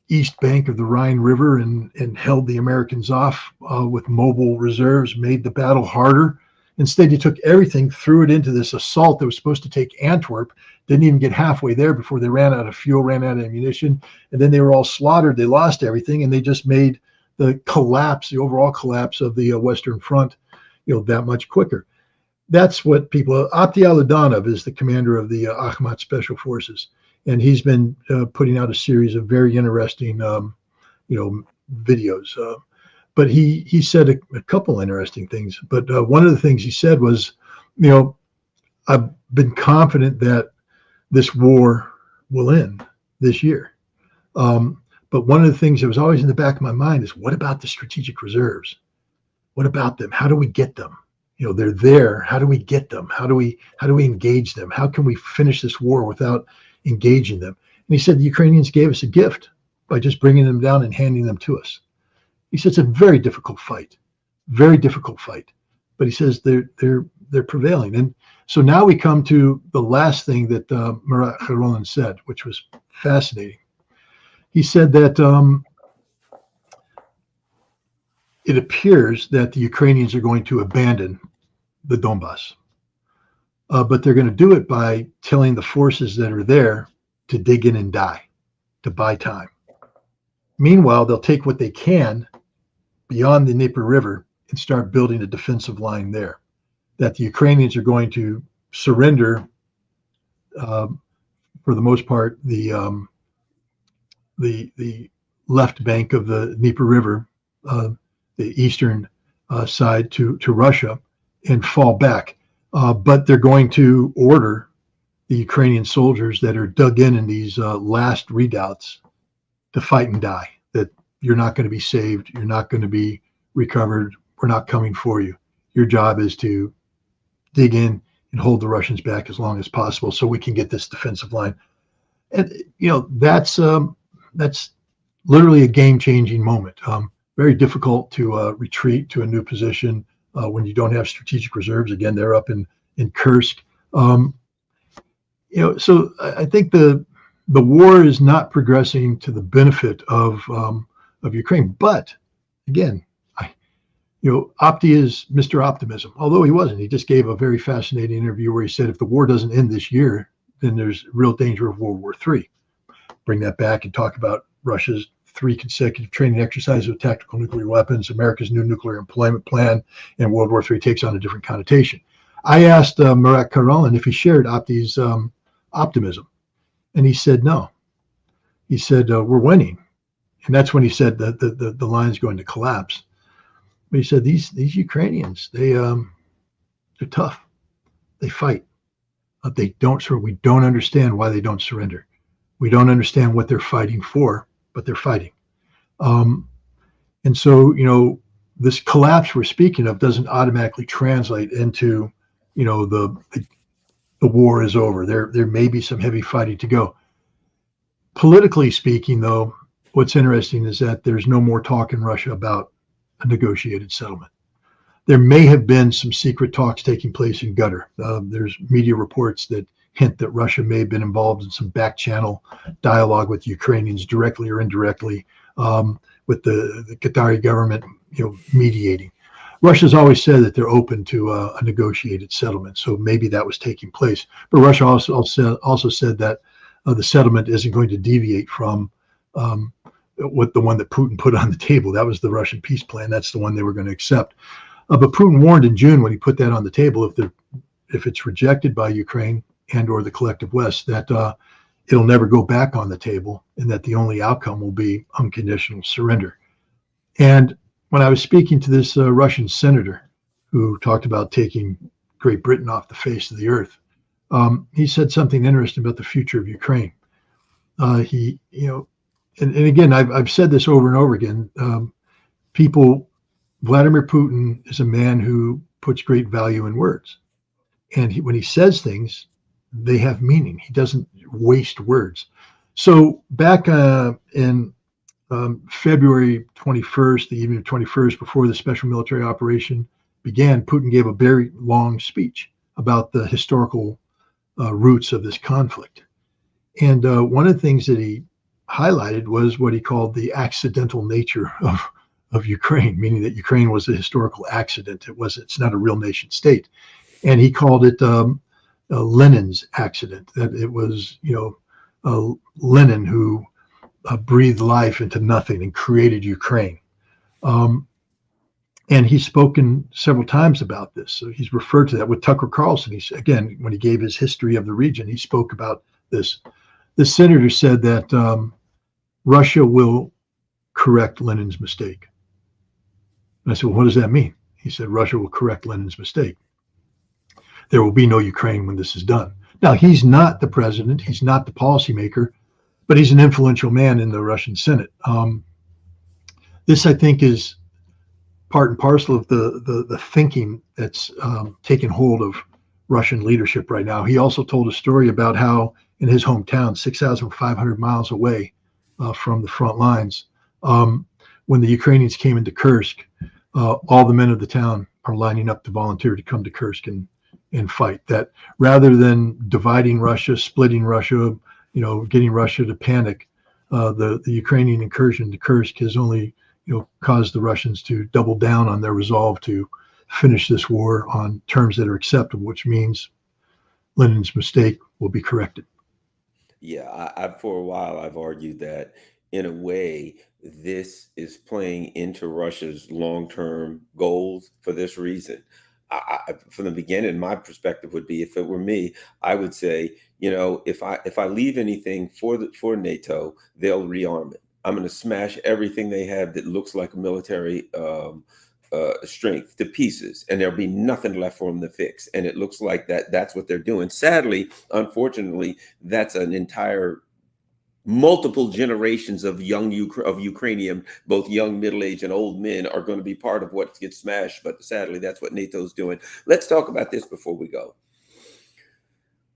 east bank of the Rhine River and held the Americans off with mobile reserves, made the battle harder. Instead, you took everything, threw it into this assault that was supposed to take Antwerp, didn't even get halfway there before they ran out of fuel, ran out of ammunition, and then they were all slaughtered. They lost everything, and they just made the overall collapse of the Western Front, that much quicker. That's what people. Abdi Aludanov is the commander of the Akhmat Special Forces, and he's been putting out a series of very interesting, videos. But he said a couple interesting things. But one of the things he said was, I've been confident that this war will end this year. But one of the things that was always in the back of my mind is, what about the strategic reserves? What about them? How do we get them? They're there. How do we get them? How do we engage them? How can we finish this war without engaging them? And he said the Ukrainians gave us a gift by just bringing them down and handing them to us. He says it's a very difficult fight. But he says they're prevailing. And so now we come to the last thing that Murat Kharolan said, which was fascinating. He said that it appears that the Ukrainians are going to abandon the Donbass, but they're going to do it by telling the forces that are there to dig in and die, to buy time. Meanwhile, they'll take what they can beyond the Dnieper River and start building a defensive line there. That the Ukrainians are going to surrender, for the most part, the left bank of the Dnieper River, the eastern side to Russia, and fall back. But they're going to order the Ukrainian soldiers that are dug in these last redoubts to fight and die. That you're not going to be saved. You're not going to be recovered. We're not coming for you. Your job is to dig in and hold the Russians back as long as possible so we can get this defensive line. And that's literally a game-changing moment. Very difficult to retreat to a new position when you don't have strategic reserves. Again, they're up in Kursk. So I think the war is not progressing to the benefit of Ukraine. But again, Opti is Mr. Optimism, although he wasn't. He just gave a very fascinating interview where he said if the war doesn't end this year, then there's real danger of World War III. Bring that back and talk about Russia's 3 consecutive training exercises with tactical nuclear weapons, America's new nuclear employment plan, and World War III takes on a different connotation. I asked Murat Karolin if he shared Opti's optimism, and he said no. He said, we're winning. And that's when he said that the line's going to collapse. But he said these Ukrainians, they're tough. They fight. They don't surrender. We don't understand why they don't surrender. We don't understand what they're fighting for, but they're fighting. And so, this collapse we're speaking of doesn't automatically translate into, the war is over. There may be some heavy fighting to go. Politically speaking, though, what's interesting is that there's no more talk in Russia about a negotiated settlement. There may have been some secret talks taking place in Qatar. There's media reports that hint that Russia may have been involved in some back channel dialogue with Ukrainians directly or indirectly, with the Qatari government, mediating. Russia's always said that they're open to a negotiated settlement, so maybe that was taking place. But Russia also said that the settlement isn't going to deviate from what the one that Putin put on the table. That was the Russian peace plan. That's the one they were going to accept. But Putin warned in June when he put that on the table, if it's rejected by Ukraine and or the collective West, that it'll never go back on the table, and that the only outcome will be unconditional surrender. And when I was speaking to this Russian senator who talked about taking Great Britain off the face of the earth, he said something interesting about the future of Ukraine. And again, I've said this over and over again. Vladimir Putin is a man who puts great value in words, and when he says things, they have meaning. He doesn't waste words. So back in February 21st, the evening of 21st, before the special military operation began, Putin gave a very long speech about the historical roots of this conflict. And one of the things that he highlighted was what he called the accidental nature of Ukraine, meaning that Ukraine was a historical accident. It's not a real nation state. And he called it Lenin's accident, that it was, Lenin who breathed life into nothing and created Ukraine. And he's spoken several times about this. So he's referred to that with Tucker Carlson. Again, when he gave his history of the region, he spoke about this. The senator said that Russia will correct Lenin's mistake. And I said, well, what does that mean? He said, Russia will correct Lenin's mistake. There will be no Ukraine when this is done. Now, he's not the president. He's not the policymaker, but he's an influential man in the Russian Senate. This, I think, is part and parcel of the thinking that's taken hold of Russian leadership right now. He also told a story about how in his hometown, 6,500 miles away from the front lines, when the Ukrainians came into Kursk, all the men of the town are lining up to volunteer to come to Kursk and fight. That rather than dividing Russia, splitting Russia, getting Russia to panic, the Ukrainian incursion to Kursk has only caused the Russians to double down on their resolve to finish this war on terms that are acceptable, which means Lenin's mistake will be corrected. Yeah, for a while I've argued that in a way this is playing into Russia's long-term goals for this reason. From the beginning, my perspective would be, if it were me, I would say, if I leave anything for NATO, they'll rearm it. I'm going to smash everything they have that looks like military strength to pieces, and there'll be nothing left for them to fix. And it looks like that's what they're doing. Sadly, unfortunately, that's an entire multiple generations of Ukrainian, both young, middle-aged, and old men are going to be part of what gets smashed. But sadly, that's what NATO's doing. Let's talk about this before we go.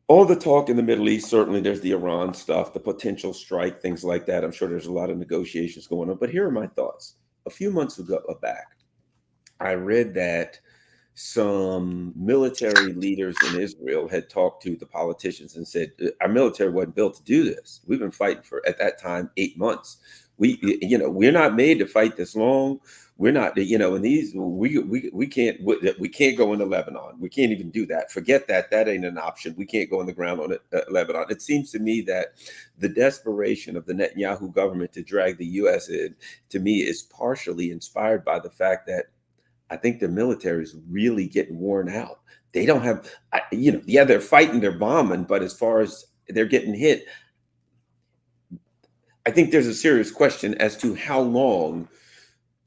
All the talk in the Middle East, certainly there's the Iran stuff, the potential strike, things like that. I'm sure there's a lot of negotiations going on. But here are my thoughts. A few months ago back, I read that some military leaders in Israel had talked to the politicians and said, our military wasn't built to do this. We've been fighting for, at that time, 8 months. We're not made to fight this long. We're not, and these, we can't go into Lebanon. We can't even do that. Forget that. That ain't an option. We can't go on the ground on Lebanon. It seems to me that the desperation of the Netanyahu government to drag the U.S. in, to me, is partially inspired by the fact that I think the military is really getting worn out. They don't have, they're fighting, they're bombing, but as far as they're getting hit, I think there's a serious question as to how long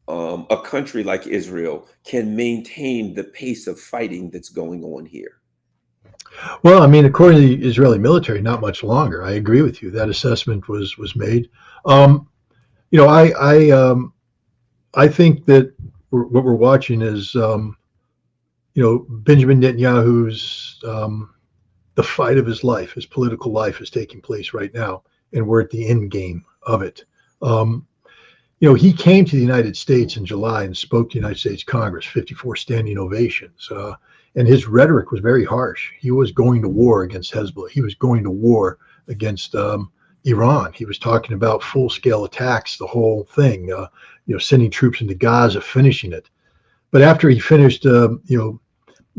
a country like Israel can maintain the pace of fighting that's going on here. Well, I mean, according to the Israeli military, not much longer. I agree with you. That assessment was made. I think that what we're watching is, Benjamin Netanyahu's the fight of his life, his political life is taking place right now, and we're at the end game of it. He came to the United States in July and spoke to the United States Congress, 54 standing ovations. And his rhetoric was very harsh. He was going to war against Hezbollah. He was going to war against Iran. He was talking about full-scale attacks, the whole thing, sending troops into Gaza, finishing it. But after he finished,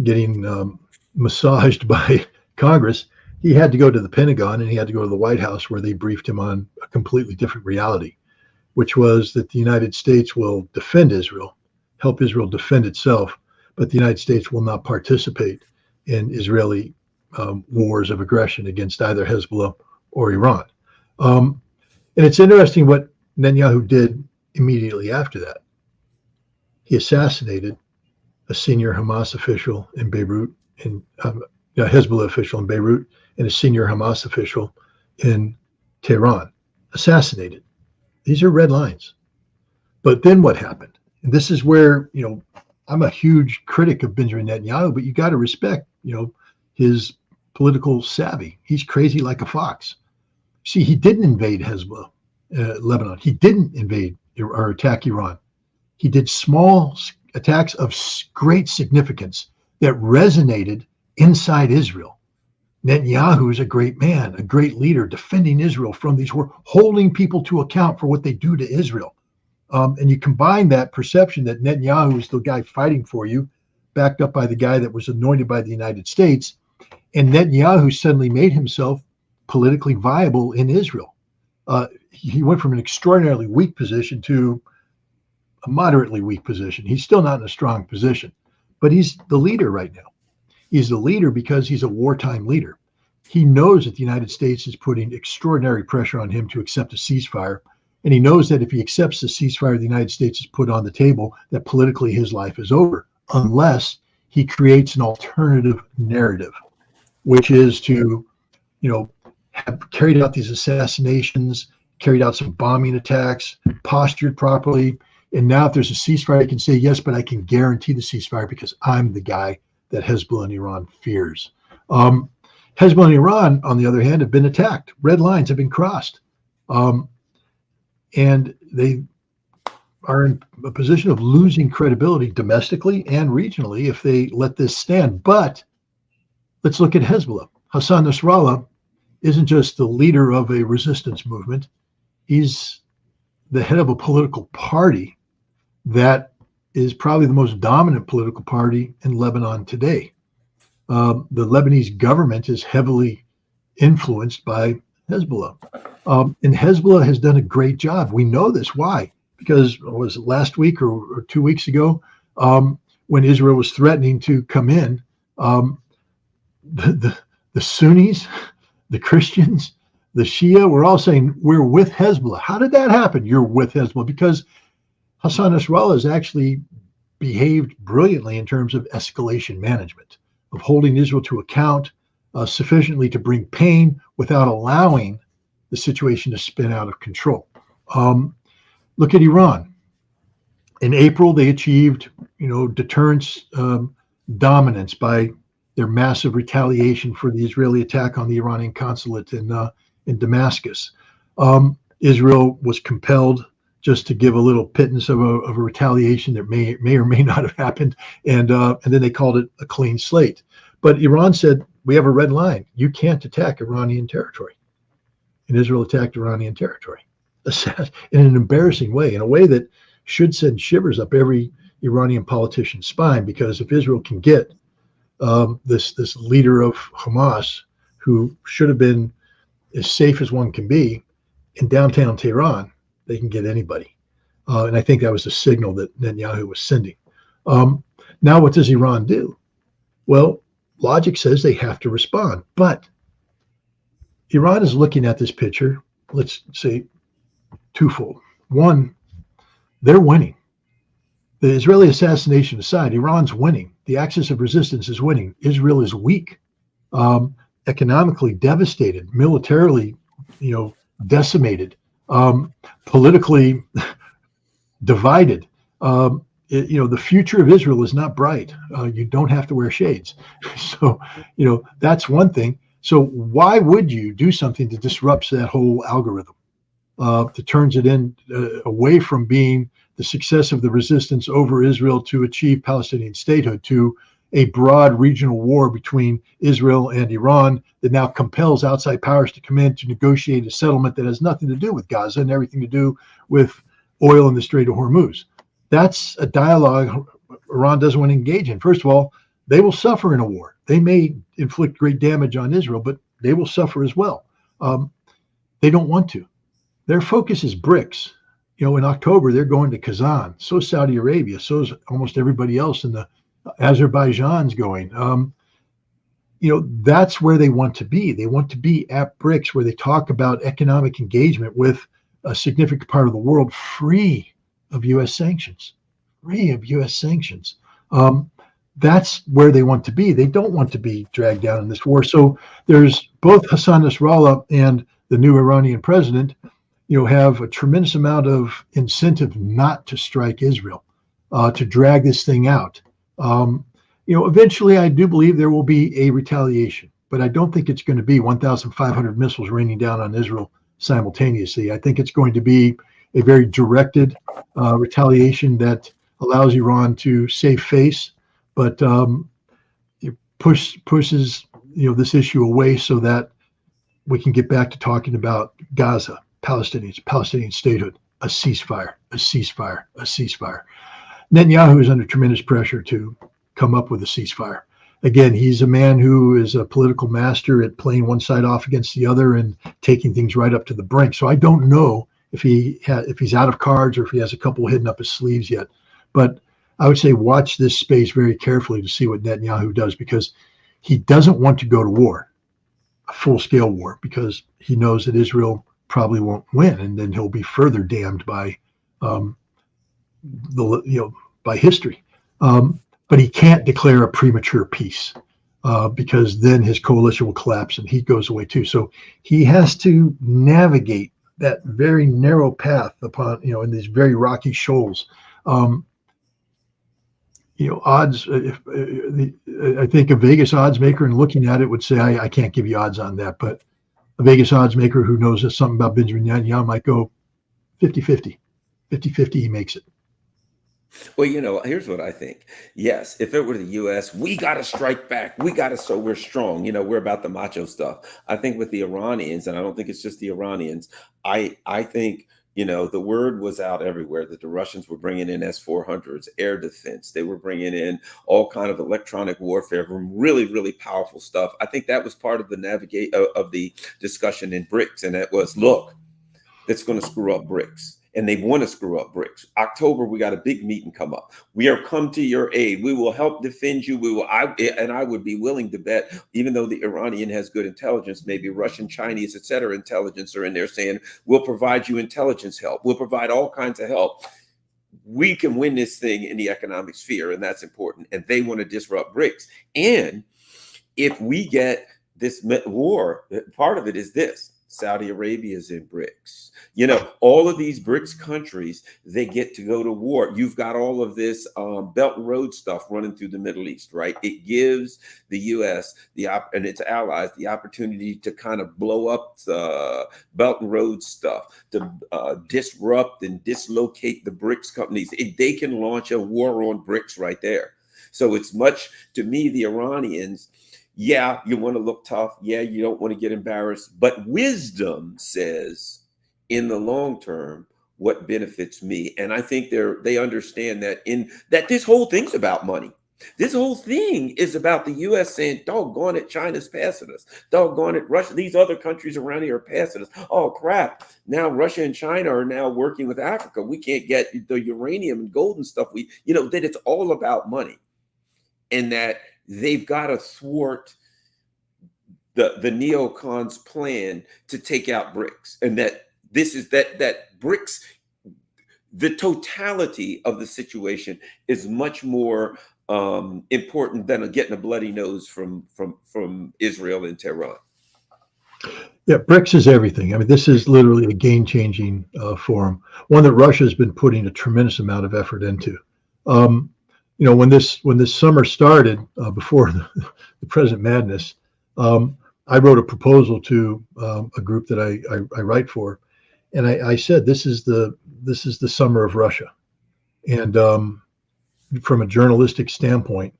getting massaged by Congress, he had to go to the Pentagon and he had to go to the White House, where they briefed him on a completely different reality, which was that the United States will defend Israel, help Israel defend itself, but the United States will not participate in Israeli wars of aggression against either Hezbollah or Iran. And it's interesting what Netanyahu did immediately after that. He assassinated a senior Hamas official in Beirut, Hezbollah official in Beirut, and a senior Hamas official in Tehran. Assassinated. These are red lines. But then what happened? And this is where, I'm a huge critic of Benjamin Netanyahu, but you got to respect, his political savvy. He's crazy like a fox. See, he didn't invade Hezbollah, Lebanon. He didn't invade or attack Iran. He did small attacks of great significance that resonated inside Israel. Netanyahu is a great man, a great leader, defending Israel from these wars, holding people to account for what they do to Israel. And you combine that perception that Netanyahu is the guy fighting for you, backed up by the guy that was anointed by the United States, and Netanyahu suddenly made himself politically viable in Israel. He went from an extraordinarily weak position to a moderately weak position. He's still not in a strong position, but he's the leader right now. He's the leader because he's a wartime leader. He knows that the United States is putting extraordinary pressure on him to accept a ceasefire. And he knows that if he accepts the ceasefire the United States has put on the table, that politically his life is over, unless he creates an alternative narrative, which is to, have carried out these assassinations, carried out some bombing attacks, postured properly. And now if there's a ceasefire, I can say, yes, but I can guarantee the ceasefire because I'm the guy that Hezbollah and Iran fears. Hezbollah and Iran, on the other hand, have been attacked. Red lines have been crossed. And they are in a position of losing credibility domestically and regionally if they let this stand. But let's look at Hezbollah. Hassan Nasrallah isn't just the leader of a resistance movement. He's the head of a political party that is probably the most dominant political party in Lebanon today. The Lebanese government is heavily influenced by Hezbollah. And Hezbollah has done a great job. We know this. Why? Because was it last week or 2 weeks ago when Israel was threatening to come in, the Sunnis, the Christians, the Shia were all saying, we're with Hezbollah. How did that happen? You're with Hezbollah. Because Hassan Nasrallah has actually behaved brilliantly in terms of escalation management, of holding Israel to account sufficiently to bring pain without allowing the situation to spin out of control. Look at Iran. In April, they achieved, deterrence dominance by their massive retaliation for the Israeli attack on the Iranian consulate in Damascus. Israel was compelled just to give a little pittance of a retaliation that may or may not have happened, and then they called it a clean slate. But Iran said, we have a red line. You can't attack Iranian territory. And Israel attacked Iranian territory in an embarrassing way, in a way that should send shivers up every Iranian politician's spine, because if Israel can get this leader of Hamas, who should have been as safe as one can be, in downtown Tehran, they can get anybody. And I think that was the signal that Netanyahu was sending. Now, what does Iran do? Well, logic says they have to respond. But Iran is looking at this picture, let's say, twofold. One, they're winning. The Israeli assassination aside, Iran's winning. The axis of resistance is winning. Israel is weak, economically devastated, militarily, decimated, politically divided. The future of Israel is not bright. You don't have to wear shades. So, that's one thing. So why would you do something that disrupts that whole algorithm, that turns it away from being the success of the resistance over Israel to achieve Palestinian statehood to a broad regional war between Israel and Iran that now compels outside powers to come in to negotiate a settlement that has nothing to do with Gaza and everything to do with oil in the Strait of Hormuz? That's a dialogue Iran doesn't want to engage in. First of all, they will suffer in a war. They may inflict great damage on Israel, but they will suffer as well. They don't want to. Their focus is BRICS. In October, they're going to Kazan. So is Saudi Arabia. So is almost everybody else in the Azerbaijan's going. That's where they want to be. They want to be at BRICS, where they talk about economic engagement with a significant part of the world free of U.S. sanctions. That's where they want to be. They don't want to be dragged down in this war. So there's both Hassan Nasrallah and the new Iranian president, have a tremendous amount of incentive not to strike Israel, to drag this thing out. Eventually, I do believe there will be a retaliation, but I don't think it's going to be 1,500 missiles raining down on Israel simultaneously. I think it's going to be a very directed retaliation that allows Iran to save face, but it pushes this issue away so that we can get back to talking about Gaza, Palestinians, Palestinian statehood, a ceasefire. Netanyahu is under tremendous pressure to come up with a ceasefire. Again, he's a man who is a political master at playing one side off against the other and taking things right up to the brink. So I don't know if he's out of cards or if he has a couple hidden up his sleeves yet. But I would say watch this space very carefully to see what Netanyahu does, because he doesn't want to go to war, a full-scale war, because he knows that Israel probably won't win, and then he'll be further damned by by history. But he can't declare a premature peace because then his coalition will collapse and he goes away too. So he has to navigate that very narrow path upon in these very rocky shoals. Odds. I think a Vegas odds maker, and looking at it, would say I can't give you odds on that, but a Vegas odds maker who knows something about Benjamin Netanyahu might go 50-50. 50-50, he makes it. Well, here's what I think. Yes, if it were the U.S., we got to strike back. We got to show we're strong. We're about the macho stuff. I think with the Iranians, and I don't think it's just the Iranians, I think, the word was out everywhere that the Russians were bringing in S-400s, air defense. They were bringing in all kind of electronic warfare, really, really powerful stuff. I think that was part of the discussion in BRICS. And it was, look, that's going to screw up BRICS. And they want to screw up BRICS. October, we got a big meeting come up. We are come to your aid. We will help defend you. I would be willing to bet, even though the Iranian has good intelligence, maybe Russian, Chinese, et cetera, intelligence are in there saying, we'll provide you intelligence help. We'll provide all kinds of help. We can win this thing in the economic sphere, and that's important. And they want to disrupt BRICS. And if we get this war, part of it is this. Saudi Arabia is in BRICS. You know, all of these BRICS countries, they get to go to war. You've got all of this Belt and Road stuff running through the Middle East, right? It gives the U.S. and its allies the opportunity to kind of blow up the Belt and Road stuff, to disrupt and dislocate the BRICS companies. They can launch a war on BRICS right there. So it's much, to me, the Iranians, yeah, you want to look tough. Yeah, you don't want to get embarrassed. But wisdom says, in the long term, what benefits me. And I think they understand that that this whole thing's about money. This whole thing is about the U.S. saying, doggone it, China's passing us. Doggone it, Russia, these other countries around here are passing us. Oh, crap. Now Russia and China are now working with Africa. We can't get the uranium and gold and stuff. That it's all about money. And that they've got to thwart the neocons' plan to take out BRICS, and that this is that BRICS, the totality of the situation is much more important than getting a bloody nose from Israel and Tehran. Yeah, BRICS is everything. I mean, this is literally a game-changing forum, one that Russia has been putting a tremendous amount of effort into. When this summer started, before the present madness, I wrote a proposal to a group that I write for, and I said this is the summer of Russia, and from a journalistic standpoint,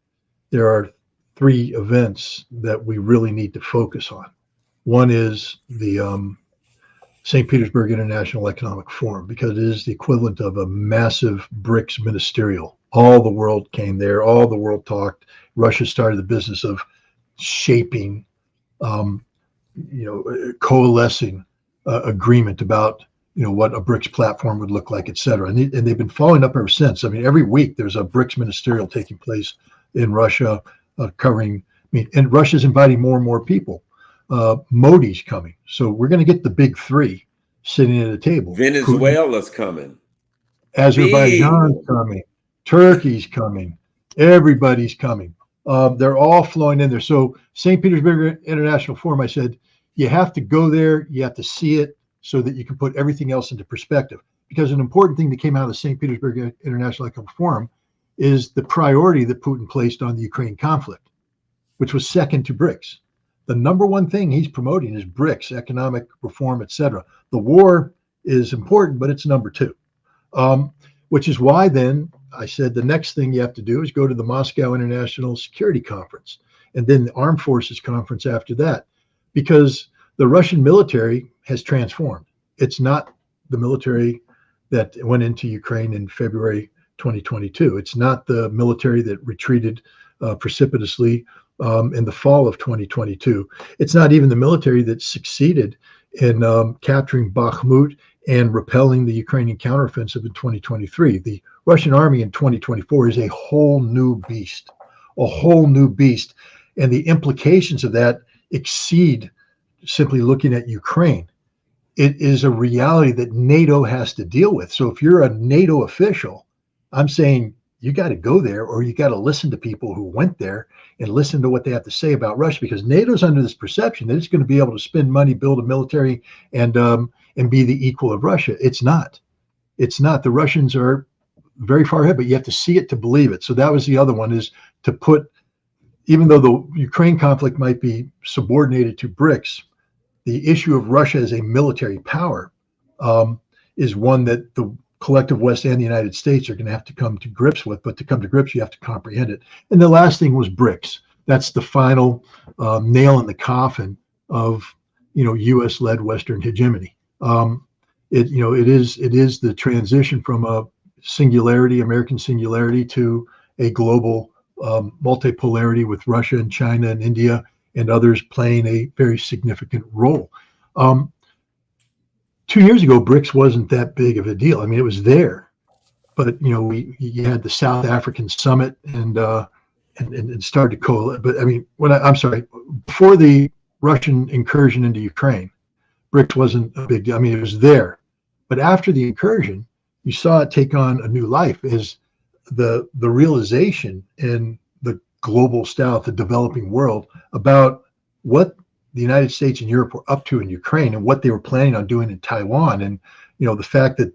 there are three events that we really need to focus on. One is the St. Petersburg International Economic Forum, because it is the equivalent of a massive BRICS ministerial. All the world came there. All the world talked. Russia started the business of shaping, coalescing agreement about, what a BRICS platform would look like, et cetera. And they've been following up ever since. I mean, every week there's a BRICS ministerial taking place in Russia, covering. And Russia's inviting more and more people. Modi's coming, so we're going to get the big three sitting at a table. Venezuela's coming. Azerbaijan's coming. Turkey's coming. Everybody's coming. They're all flowing in there. So St. Petersburg International Forum, I said, you have to go there. You have to see it so that you can put everything else into perspective. Because an important thing that came out of the St. Petersburg International Economic Forum is the priority that Putin placed on the Ukraine conflict, which was second to BRICS. The number one thing he's promoting is BRICS, economic reform, et cetera. The war is important, but it's number two, which is why then I said the next thing you have to do is go to the Moscow International Security Conference and then the Armed Forces Conference after that, because the Russian military has transformed. It's not the military that went into Ukraine in February 2022. It's not the military that retreated precipitously in the fall of 2022. It's not even the military that succeeded in capturing Bakhmut and repelling the Ukrainian counteroffensive in 2023. The Russian army in 2024 is a whole new beast, And the implications of that exceed simply looking at Ukraine. It is a reality that NATO has to deal with. So if you're a NATO official, I'm saying you got to go there, or you got to listen to people who went there and listen to what they have to say about Russia, because NATO's under this perception that it's going to be able to spend money, build a military, and be the equal of Russia. It's not. The Russians are very far ahead, but you have to see it to believe it. So that was the other one, is to put, even though the Ukraine conflict might be subordinated to BRICS, the issue of Russia as a military power is one that the collective West and the United States are going to have to come to grips with. But to come to grips, you have to comprehend it. And the last thing was BRICS. That's the final nail in the coffin of U.S.-led Western hegemony. It is the transition from a singularity, American singularity, to a global multipolarity with Russia and China and India and others playing a very significant role. 2 years ago, BRICS wasn't that big of a deal. I mean, it was there, but you had the South African summit and started to coalesce. But I mean, before the Russian incursion into Ukraine, BRICS wasn't a big deal. I mean, it was there, but after the incursion, you saw it take on a new life as the realization in the global south, the developing world, about what the United States and Europe were up to in Ukraine and what they were planning on doing in Taiwan. And, the fact that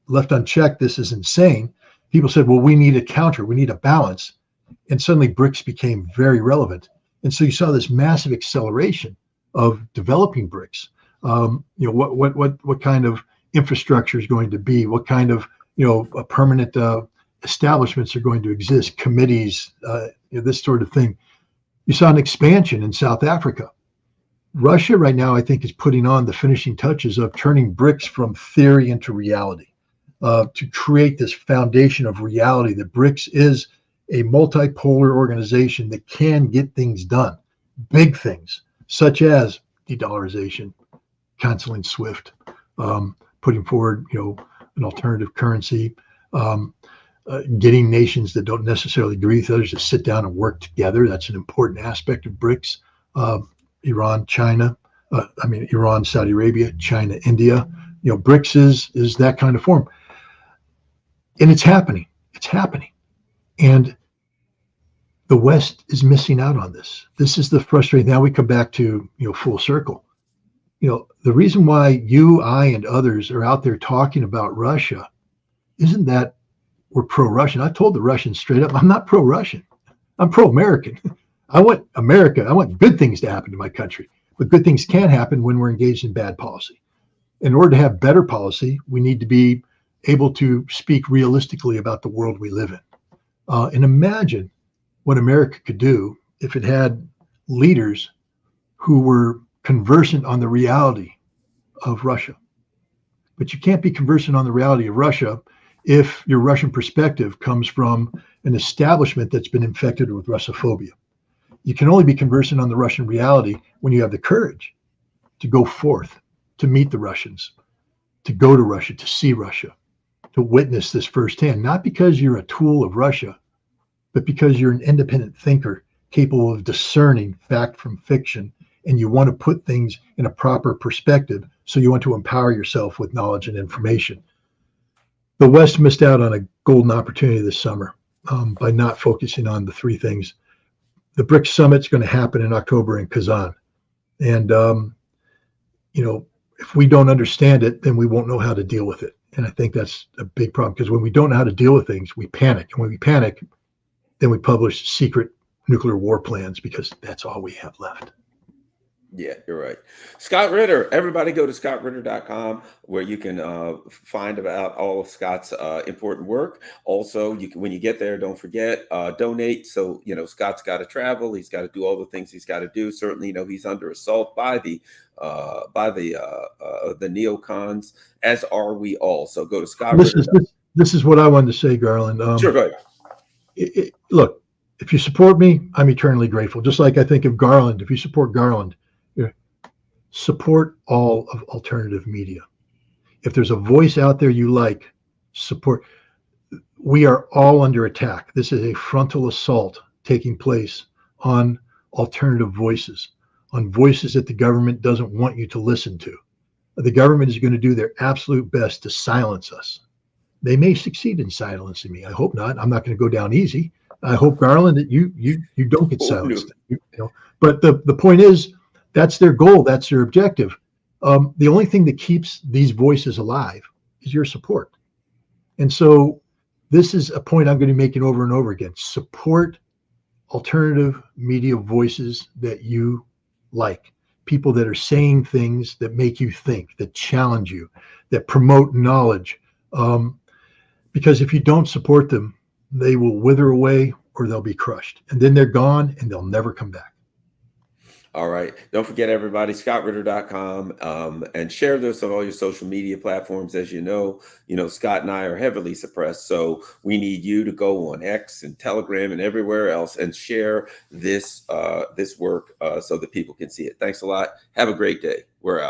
left unchecked, this is insane. People said, well, we need a counter, we need a balance. And suddenly BRICS became very relevant. And so you saw this massive acceleration of developing BRICS. What kind of infrastructure is going to be, what kind of, permanent establishments are going to exist, committees, this sort of thing. You saw an expansion in South Africa. Russia right now, I think, is putting on the finishing touches of turning BRICS from theory into reality, to create this foundation of reality that BRICS is a multipolar organization that can get things done, big things, such as de-dollarization, canceling SWIFT, putting forward, an alternative currency, getting nations that don't necessarily agree with others to sit down and work together. That's an important aspect of BRICS. Iran, Saudi Arabia, China, India. BRICS is that kind of form. And it's happening. It's happening. And the West is missing out on this. This is the frustrating. Now we come back to, full circle. The reason why you, I, and others are out there talking about Russia isn't that we're pro-Russian. I told the Russians straight up, I'm not pro-Russian. I'm pro-American. I want America. I want good things to happen to my country. But good things can't happen when we're engaged in bad policy. In order to have better policy, we need to be able to speak realistically about the world we live in. And imagine what America could do if it had leaders who were conversant on the reality of Russia. But you can't be conversant on the reality of Russia if your Russian perspective comes from an establishment that's been infected with Russophobia. You can only be conversant on the Russian reality when you have the courage to go forth, to meet the Russians, to go to Russia, to see Russia, to witness this firsthand, not because you're a tool of Russia, but because you're an independent thinker capable of discerning fact from fiction, and you want to put things in a proper perspective, so you want to empower yourself with knowledge and information. The West missed out on a golden opportunity this summer by not focusing on the three things. The BRICS summit is going to happen in October in Kazan. And, if we don't understand it, then we won't know how to deal with it. And I think that's a big problem, because when we don't know how to deal with things, we panic. And when we panic, then we publish secret nuclear war plans, because that's all we have left. Yeah, you're right. Scott Ritter, everybody go to scottritter.com, where you can find about all of Scott's important work. Also, you can, when you get there, don't forget, donate. So, Scott's got to travel. He's got to do all the things he's got to do. Certainly, he's under assault by the neocons, as are we all. So go to Scott Ritter. This is what I wanted to say, Garland. Sure, go ahead. Look, if you support me, I'm eternally grateful. Just like I think of Garland, if you support Garland, support all of alternative media. If there's a voice out there you like, support. We are all under attack. This is a frontal assault taking place on alternative voices, on voices that the government doesn't want you to listen to. The government is going to do their absolute best to silence us. They may succeed in silencing me. I hope not. I'm not going to go down easy. I hope, Garland, that you don't get silenced. But the point is, that's their goal. That's their objective. The only thing that keeps these voices alive is your support. And so this is a point I'm going to be making over and over again. Support alternative media voices that you like. People that are saying things that make you think, that challenge you, that promote knowledge. Because if you don't support them, they will wither away or they'll be crushed. And then they're gone and they'll never come back. All right. Don't forget, everybody, scottritter.com, and share this on all your social media platforms. As you know, Scott and I are heavily suppressed. So we need you to go on X and Telegram and everywhere else and share this work so that people can see it. Thanks a lot. Have a great day. We're out.